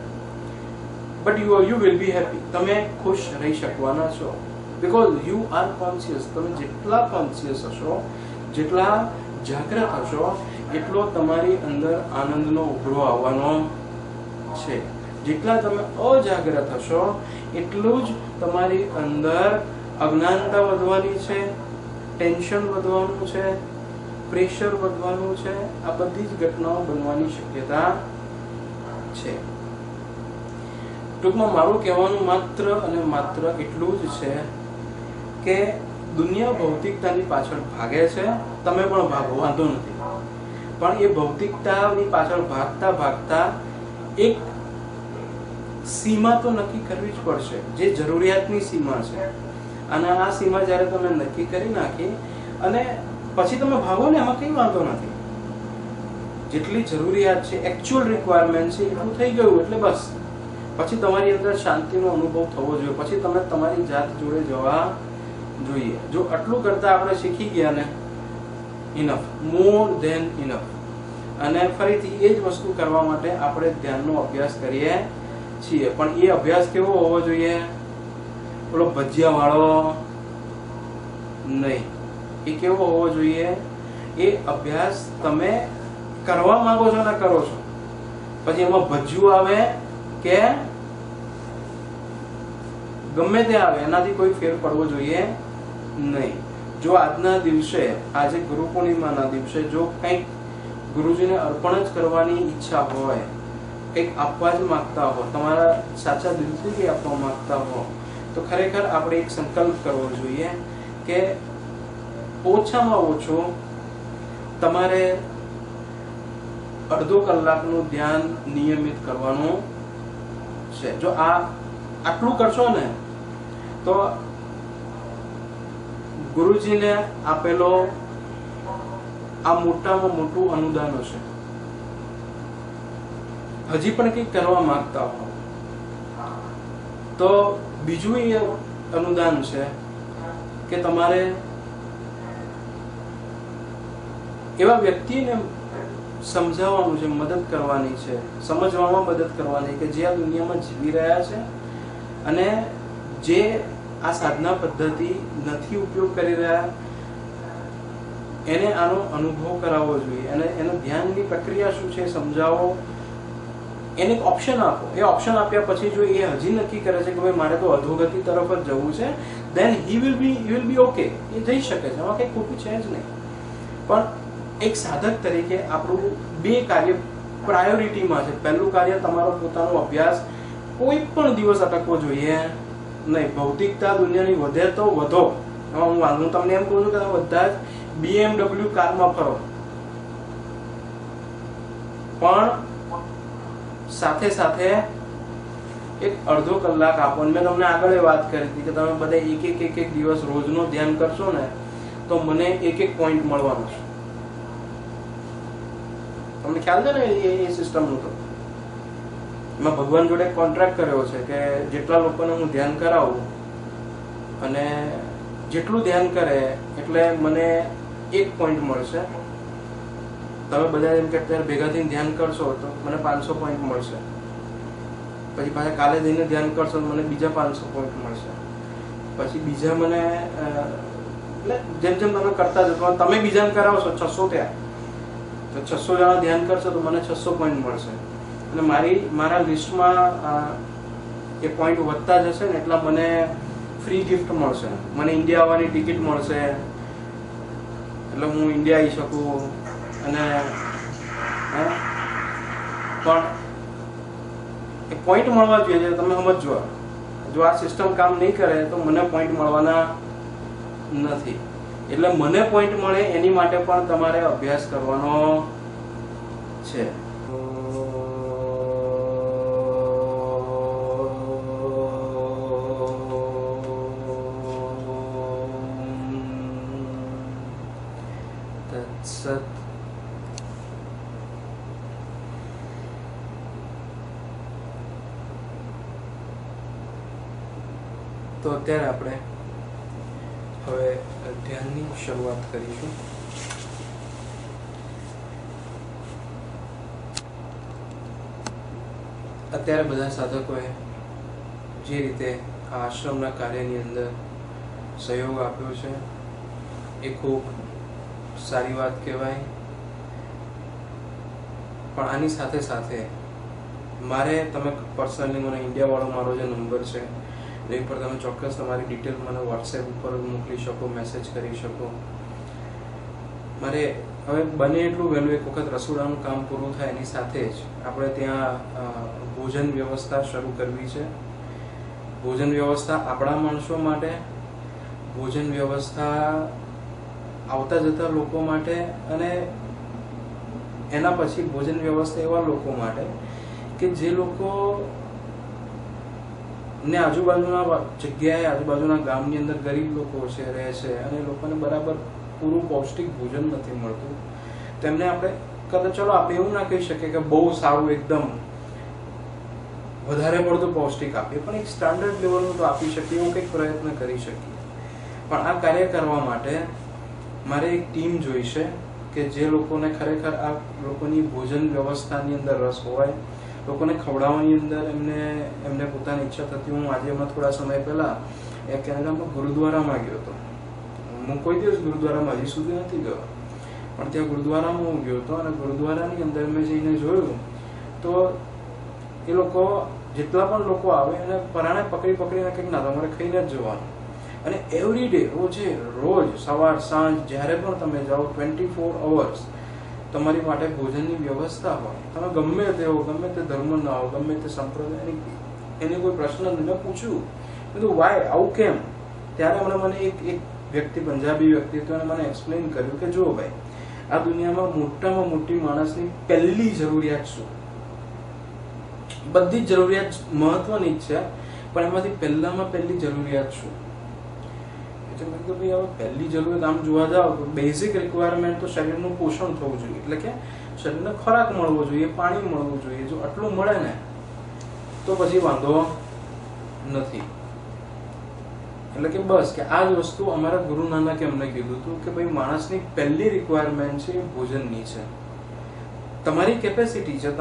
But you will be happy. તમે ખુશ રહી શકવાના છો બીકોઝ યુ આર કોન્શિયસ. તમે જેટલા કોન્શિયસ હશો, જેટલા જાગૃત હશો, એટલો તમારી અંદર આનંદનો ઉભરો આવવાનો છે. જેટલા તમે અજાગ્રત હશો એટલું જ તમારી અંદર અજ્ઞાનતા વધવાની છે, ટેન્શન વધવાનું છે, પ્રેશર વધવાનું છે. આ બધી જ ઘટનાઓ બનવાની શક્યતા છે. ટૂંકમાં મારું કહેવાનું માત્ર અને માત્ર એટલું જ છે કે દુનિયા ભૌતિકતાની પાછળ ભાગે છે, તમે પણ ભાગો, વાંધો નથી. પણ એ ભૌતિકતાની પાછળ ભાગતા ભાગતા એક સીમા તો નક્કી કરવી જ પડશે, જે જરૂરિયાતની સીમા છે. અને આ સીમા જ્યારે તમે નક્કી કરી નાખી અને પછી તમે ભાગો ને, એમાં કઈ વાંધો નથી. જેટલી જરૂરિયાત છે, એકચ્યુઅલ રિક્વાયરમેન્ટ છે, એટલું થઈ ગયું એટલે બસ. પછી તમારી અંદર શાંતિનો અનુભવ થવો જોઈએ. પછી તમે તમારી જાત જોડે જવા જોઈએ. જો આટલું કરતા આપણે શીખી ગયા ને, ઇનફ, મોર ધેન ઇનફ. અને ફરીથી એ જ વસ્તુ કરવા માટે આપણે ધ્યાનનો અભ્યાસ કરીએ છીએ. પણ એ અભ્યાસ કેવો હોવો જોઈએ? પેલો ભજીયા વાળો નહીં. એ કેવો હોવો જોઈએ? એ અભ્યાસ તમે કરવા માંગો છો ને કરો છો, પછી એમાં ભજ્યું આવે કે ગમે તે આવે એનાથી કોઈ ફેર પડવો જોઈએ નહીં. જો આજના દિવસે, આજે ગુરુ પૂર્ણિમાના દિવસે જો કંઈક ગુરુજીને અર્પણ જ કરવાની ઈચ્છા હોય, કંઈક આપવા જ માંગતા હો, તમારા સાચા દિલથી કંઈ આપવા માંગતા હો, તો ખરેખર આપણે એક સંકલ્પ કરવો જોઈએ કે ઓછામાં ઓછો તમારે અડધો કલાકનું ધ્યાન નિયમિત કરવાનું છે. જો આટલું કરશો ને તો ગુરુજીને આપેલો આ મોટામાં મોટું અનુદાન છે. હજી પણ કંઈક કરવા માંગતા હો તો બીજું એ અનુદાન છે કે તમારે એવા વ્યક્તિને સમજાવવાનું છે, મદદ કરવાની છે, સમજવામાં મદદ કરવાની કે જે આ દુનિયામાં જીવી રહ્યા છે અને જે આ સાધના પદ્ધતિ નથી ઉપયોગ કરી રહ્યા એને આનો અનુભવ કરાવવો જોઈએ. અને એના ધ્યાનની પ્રક્રિયા શું છે સમજાવો, એને એક ઓપ્શન આપો. એ ઓપ્શન આપ્યા પછી જો એ હજી નક્કી કરે છે કે ભાઈ મારે તો અધોગતિ તરફ જ જવું છે, દેન હી વિલ બી ઓકે. એ જઈ શકે છે, એમાં કંઈ ખોટું છે જ નહીં. પણ એક સાધક તરીકે આપણું બે કાર્ય પ્રાયોરિટીમાં છે. પહેલું કાર્ય તમારો પોતાનો અભ્યાસ કોઈ પણ દિવસ અટકવો જોઈએ નહીં. ભૌતિકતા દુનિયાની વધે તો વધો. હું તમને એમ કહું છું કે તમે બધા જ BMW કારમાં ફરો, પણ સાથે સાથે એક અડધો કલાક આપો. મેં તમને આગળ વાત કરી હતી કે તમે બધા એક દિવસ રોજનો ધ્યાન કરશો ને તો મને એક પોઈન્ટ મળવાનો છે. તમને ખ્યાલ છે ને એ સિસ્ટમનું? તો મેં ભગવાન જોડે કોન્ટ્રાક્ટ કર્યો છે કે જેટલા લોકોને હું ધ્યાન કરાવું અને જેટલું ધ્યાન કરે એટલે મને 1 પોઈન્ટ મળશે. તમે બધા એમ કે અત્યારે ભેગા થઈને ધ્યાન કરશો તો મને 500 પોઈન્ટ મળશે. પછી પાછા કાલે જઈને ધ્યાન કરશો તો મને બીજા 500 પોઈન્ટ મળશે. પછી બીજા મને એટલે જેમ જેમ તમે કરતા જશો, તમે બીજાને કરાવશો 600 ત્યાં તો 600 જણા ધ્યાન કરશો તો મને 600 પોઈન્ટ મળશે. અને મારા લિસ્ટમાં એ પોઈન્ટ વધતા જશે ને એટલા મને ફ્રી ગિફ્ટ મળશે. મને ઇન્ડિયા આવવાની ટિકિટ મળશે એટલે હું ઇન્ડિયા આવી શકું. અને પણ એ પોઈન્ટ મળવા જોઈએ. તમે સમજો, જો આ સિસ્ટમ કામ નહીં કરે તો મને પોઈન્ટ મળવાના નથી. એટલે મને પોઈન્ટ મળે એની માટે પણ તમારે અભ્યાસ કરવાનો છે. તો અત્યારે આપણે હવે ધ્યાનની શરૂઆત કરીશું. અત્યારે બધા સાધકોએ જે રીતે આ આશ્રમના કાર્યની અંદર સહયોગ આપ્યો છે એ ખૂબ સારી વાત કહેવાય. પણ આની સાથે સાથે મારે તમે પર્સનલી મને ઇન્ડિયાવાળો મારો જે નંબર છે એ પર તમે ચોક્કસ તમારી ડિટેલ મને વોટ્સએપ ઉપર મોકલી શકો, મેસેજ કરી શકો. મારે હવે બને એટલું વહેલું એક વખત રસોડાનું કામ પૂરું થાય એની સાથે જ આપણે ત્યાં ભોજન વ્યવસ્થા શરૂ કરવી છે. ભોજન વ્યવસ્થા આપણા માણસો માટે, ભોજન વ્યવસ્થા આવતા જતા લોકો માટે, અને એના પછી ભોજન વ્યવસ્થા એવા લોકો માટે કે જે લોકો ને આજુબાજુના જગ્યાએ, આજુબાજુના ગામની અંદર ગરીબ લોકો છે, રહે છે અને એ લોકોને બરાબર પૂરું પૌષ્ટિક ભોજન નથી મળતું. તેમને આપણે કદાચ ચલો આપણે એવું ના કહી શકીએ કે બહુ સારું એકદમ વધારે પડતું પૌષ્ટિક આપીએ, પણ એક સ્ટાન્ડર્ડ લેવલનું તો આપી શકીએ, એવો કંઈક પ્રયત્ન કરી શકીએ. પણ આ કાર્ય કરવા માટે મારે એક ટીમ જોઈશે કે જે લોકોને ખરેખર આ લોકોની ભોજન વ્યવસ્થાની અંદર રસ હોય, લોકોને ખવડાવવાની અંદર એમને પોતાની ઈચ્છા થતી. હું આજે હમણાં થોડા સમય પહેલા કેનેડામાં ગુરુદ્વારામાં ગયો હતો. હું કોઈ દિવસ ગુરુદ્વારામાં હજી સુધી નથી ગયો, પણ ત્યાં ગુરુદ્વારામાં હું ગયો હતો અને ગુરુદ્વારાની અંદર મેં જઈને જોયું તો એ લોકો જેટલા પણ લોકો આવે એને પરાણે પકડીને કંઈક ના તમારે ખાઈને જ જવાનું. અને એવરી ડે રોજ સવાર સાંજ જ્યારે પણ તમે જાઓ 24 અવર્સ તમારી માટે ભોજનની વ્યવસ્થા હોય. તમે ગમે તે હો, ગમે તે ધર્મના હો, ગમે તે સંપ્રદાય, એની કોઈ પ્રશ્ન નથી. મેં પૂછ્યું બધું વાય, આવું કેમ? ત્યારે મને એક વ્યક્તિ, પંજાબી વ્યક્તિ હતો, એને મને એક્સપ્લેન કર્યું કે જો ભાઈ, આ દુનિયામાં મોટામાં મોટી માણસની પહેલી જરૂરિયાત શું? બધી જ જરૂરિયાત મહત્વની જ છે, પણ એમાંથી પહેલામાં પહેલી જરૂરિયાત શું? એટલે મેં કીધું ભાઈ હવે પહેલી જરૂરિયાત આમ જોવા જાવ તો બેઝિક રિક્વાયરમેન્ટ તો શરીરનું પોષણ થવું જોઈએ, એટલે કે શરીરને ખોરાક મળવો જોઈએ, પાણી મળવું જોઈએ. જો આટલું મળે ને તો પછી વાંધો નથી. એટલે કે બસ કે આ જ વસ્તુ અમારા ગુરુ નાનકે અમને કીધું હતું કે ભાઈ માણસની પહેલી રિક્વાયરમેન્ટ છે ભોજનની છે. તમારી કેપેસિટી છે,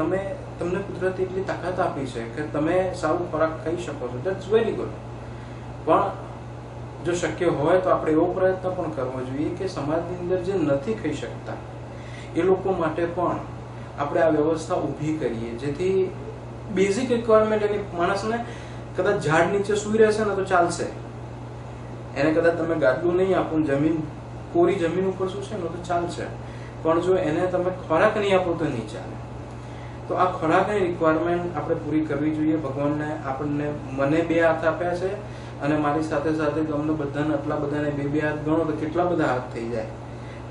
તમને કુદરતે એટલી તાકાત આપી છે કે તમે સારું ખોરાક ખાઈ શકો છો, ધેટ્સ વેરી ગુડ. પણ જો શક્ય હોય તો આપણે એવો પ્રયત્ન પણ કરવો જોઈએ કે સમાજની અંદર જે નથી ખાઈ શકતા એ લોકો માટે પણ આપણે આ વ્યવસ્થા ઊભી કરીએ, જેથી બેઝિક રિક્વાયરમેન્ટ એની માણસને કદાચ ઝાડ નીચે સૂઈ રહેશે ને તો ચાલશે, એને કદાચ તમે ગાદલું નહીં આપો, જમીન કોરી જમીન ઉપર શું છે ને તો ચાલશે, પણ જો એને તમે ખોરાક નહીં આપો તો નહીં ચાલે. તો આ ખોરાકની રિક્વાયરમેન્ટ આપણે પૂરી કરવી જોઈએ. ભગવાનને આપણને મને 2 હાથ આપ્યા છે અને મારી સાથે સાથે તમને બધાને આટલા બધાને 2 હાથ ગણો તો કેટલા બધા હાથ થઈ જાય,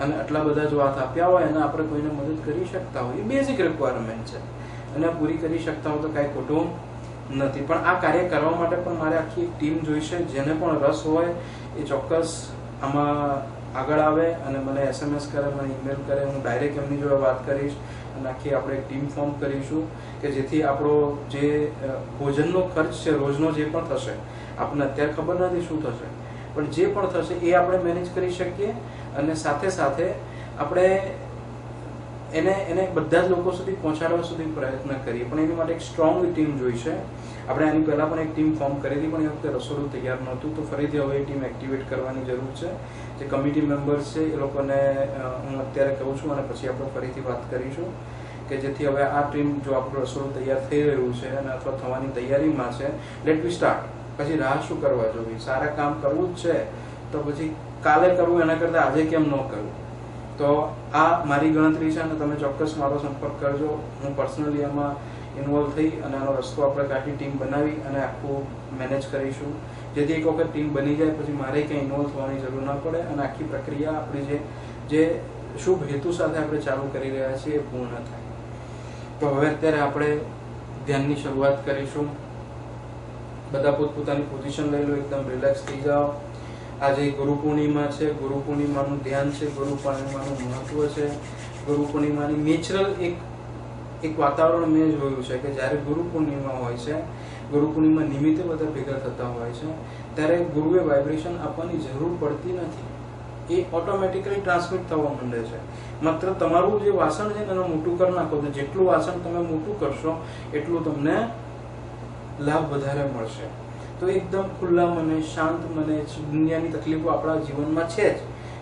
અને આટલા બધા જો હાથ આપ્યા હોય અને આપણે કોઈને મદદ કરી શકતા હોય, એ બેઝિક રિક્વાયરમેન્ટ છે અને પૂરી કરી શકતા હોય તો કાંઈ ખોટું નથી. પણ આ કાર્ય કરવા માટે પણ મારે આખી એક ટીમ જોઈશે. જેને પણ રસ હોય એ ચોક્કસ આમાં આગળ આવે અને મને SMS કરે, મને ઈમેલ કરે, હું ડાયરેક્ટ એમની જોડે વાત કરીશ અને આખી આપણે એક ટીમ ફોર્મ કરીશું કે જેથી આપણો જે ભોજનનો ખર્ચ છે રોજનો જે પણ થશે, આપણને અત્યારે ખબર નથી શું થશે, પણ જે પણ થશે એ આપણે મેનેજ કરી શકીએ અને સાથે સાથે આપણે એને બધા જ લોકો સુધી પહોંચાડવા સુધી પ્રયત્ન કરીએ. પણ એની માટે એક સ્ટ્રોંગ ટીમ જોઈશે. આપણે આની પહેલાં પણ એક ટીમ ફોર્મ કરી હતી, પણ એ વખતે રસોડું તૈયાર નહોતું, તો ફરીથી હવે એ ટીમ એક્ટિવેટ કરવાની જરૂર છે. જે કમિટી મેમ્બર્સ છે એ લોકોને હું અત્યારે કહું છું અને પછી આપણે ફરીથી વાત કરીશું કે જેથી હવે આ ટીમ જો આપણું રસોડું તૈયાર થઈ રહ્યું છે અને અથવા થવાની તૈયારીમાં છે, લેટ વી સ્ટાર્ટ. પછી રાહ શું કરવા જોવી? સારા કામ કરવું જ છે તો પછી કાલે કરવું એના કરતાં આજે કેમ ન કરવું? તો આ મારી ગણતરી છે અને તમે ચોક્કસ મારો સંપર્ક કરજો. હું પર્સનલી આમાં ઇન્વોલ્વ થઈ અને આનો રસ્તો આપણે કાઢી ટીમ બનાવી અને આખું મેનેજ કરીશું, જેથી એક વખત ટીમ બની જાય પછી મારે ક્યાંય ઇન્વોલ્વ થવાની જરૂર ના પડે અને આખી પ્રક્રિયા આપણી જે શુભ હેતુ સાથે આપણે ચાલુ કરી રહ્યા છીએ એ પૂર્ણ થાય. તો હવે અત્યારે આપણે ધ્યાનની શરૂઆત કરીશું. બધા પોતપોતાની પોઝિશન લઈ લો, એકદમ રિલેક્સ થઈ જાઓ. આજે ગુરુ પૂર્ણિમા છે, ગુરુ પૂર્ણિમાનું ધ્યાન છે, ગુરુ પૂર્ણિમાનું મહત્વ છે. ગુરુ પૂર્ણિમાની નેચરલ એક વાતાવરણ મેં જોયું છે કે જ્યારે ગુરુ પૂર્ણિમા હોય છે, ગુરુ પૂર્ણિમા નિમિત્તે બધા ભેગા થતા હોય છે, ત્યારે ગુરુએ વાઇબ્રેશન આપવાની જરૂર પડતી નથી, એ ઓટોમેટિકલી ટ્રાન્સમિટ થવા માંડે છે. માત્ર તમારું જે વાસણ છે એને મોટું કરી નાખો તો જેટલું વાસણ તમે મોટું કરશો એટલું તમને લાભ વધારે મળશે. તો એકદમ ખુલ્લા મને, શાંત મને, દુનિયાની તકલીફો આપણા જીવનમાં છે જ,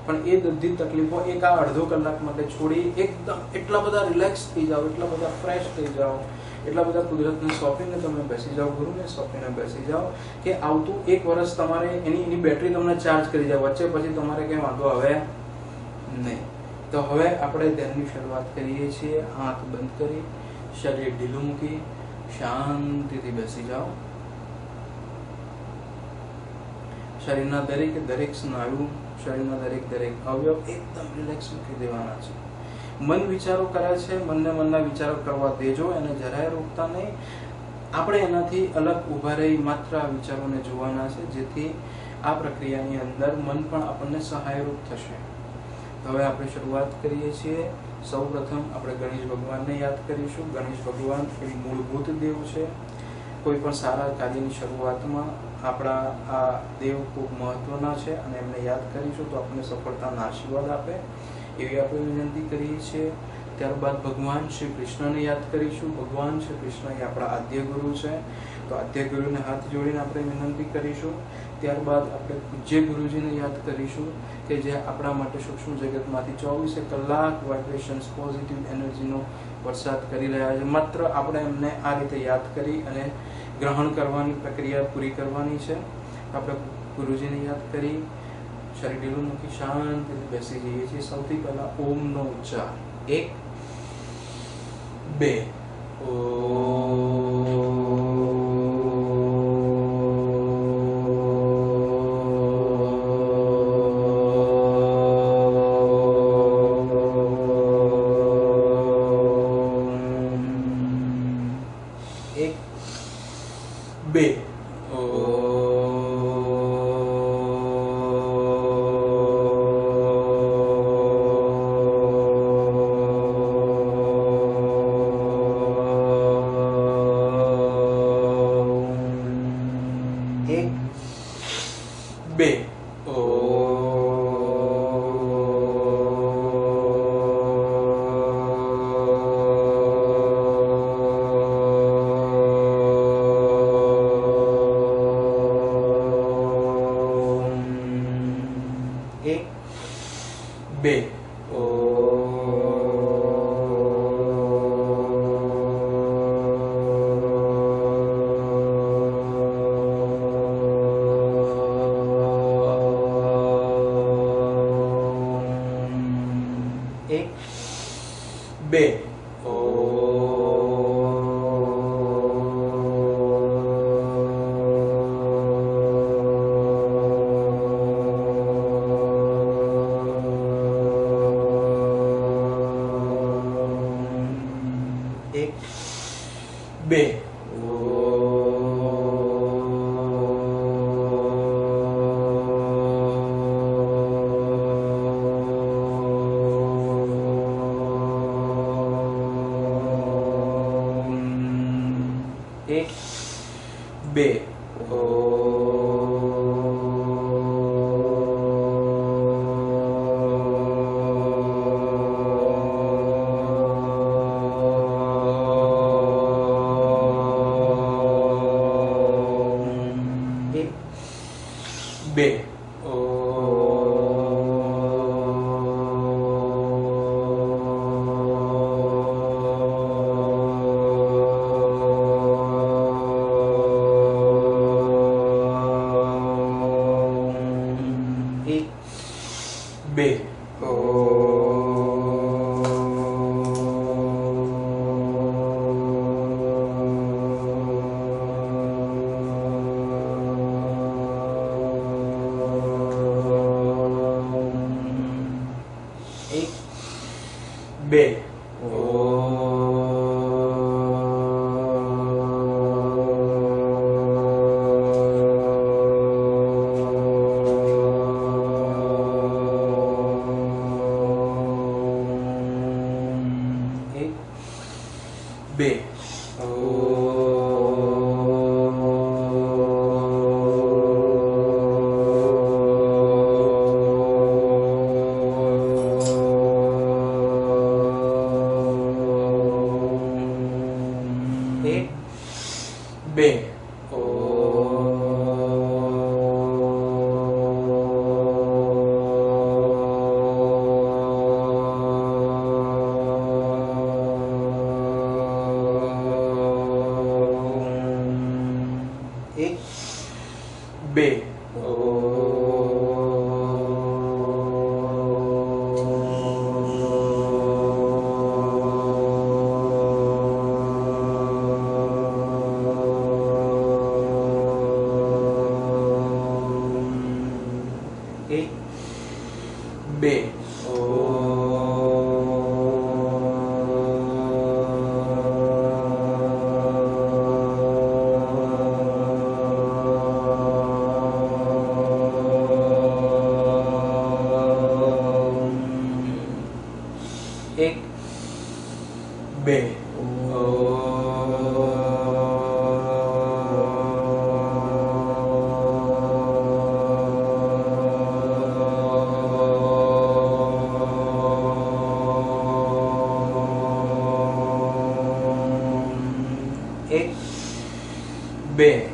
પણ એ બધી તકલીફો એક આ અડધો કલાક માટે છોડી એકદમ એટલા બધા રિલેક્સ થઈ જાઓ, એટલા બધા ફ્રેશ થઈ જાઓ, એટલા બધા કુદરતને સોંપીને તમે બેસી જાઓ, ગુરુને સોંપીને બેસી જાઓ કે આવતું 1 વર્ષ તમારે એની બેટરી તમને ચાર્જ કરી જાય, વચ્ચે પછી તમારે કંઈ વાંધો આવે નહીં. તો હવે આપણે ધ્યાનની શરૂઆત કરીએ છીએ. આંખ બંધ કરી, શરીર ઢીલું મૂકી શાંતિથી બેસી જાઓ. શરીરના દરેક સ્નાયુ, શરીરના દરેક અવયવ એકદમ રિલેક્સ મૂકી દેવાના છે. મન વિચારો કરે છે, મનના વિચારો કરવા દેજો, એને જરાય રોકતા નહીં. આપણે એનાથી અલગ ઊભા રહી માત્ર આ વિચારોને જોવાના છે, જેથી આ પ્રક્રિયાની અંદર મન પણ આપણને સહાયરૂપ થશે. હવે આપણે શરૂઆત કરીએ છીએ. સૌ પ્રથમ આપણે ગણેશ ભગવાનને યાદ કરીશું. ગણેશ ભગવાન એ મૂળભૂત દેવ છે. કોઈ પણ સારા કાર્યની શરૂઆતમાં આપણા આ દેવ ખૂબ મહત્વના છે અને એમને યાદ કરીશું તો આપણને સફળતાના આશીર્વાદ આપે એવી આપણે વિનંતી કરીએ છીએ. ત્યારબાદ ભગવાન શ્રી કૃષ્ણને યાદ કરીશું. ભગવાન શ્રી કૃષ્ણ એ આપણા આદ્ય ગુરુ છે, તો આદ્ય ગુરુને હાથ જોડીને આપણે વિનંતી કરીશું. ત્યારબાદ આપણે પૂજ્ય ગુરુજીને યાદ કરીશું કે જે આપણા માટે સૂક્ષ્મ જગતમાંથી 24 કલાક વાઇબ્રેશન્સ, પોઝિટિવ એનર્જીનો વરસાદ કરી રહ્યા છે. માત્ર આપણે એમને આ રીતે યાદ કરી અને ગ્રહણ કરવાની પ્રક્રિયા પૂરી કરવાની છે. આપણે ગુરુજીને યાદ કરી શરીર ઢીલું મૂકી શાંતિથી બેસી જઈએ છીએ. સૌથી પહેલા ઓમનો ઉચ્ચાર 1 2 એક બે એક બે એક બે એક બે એક બે એક બે એક બે એક બે એક બે એક બે એક બે એક બે એક બે એક બે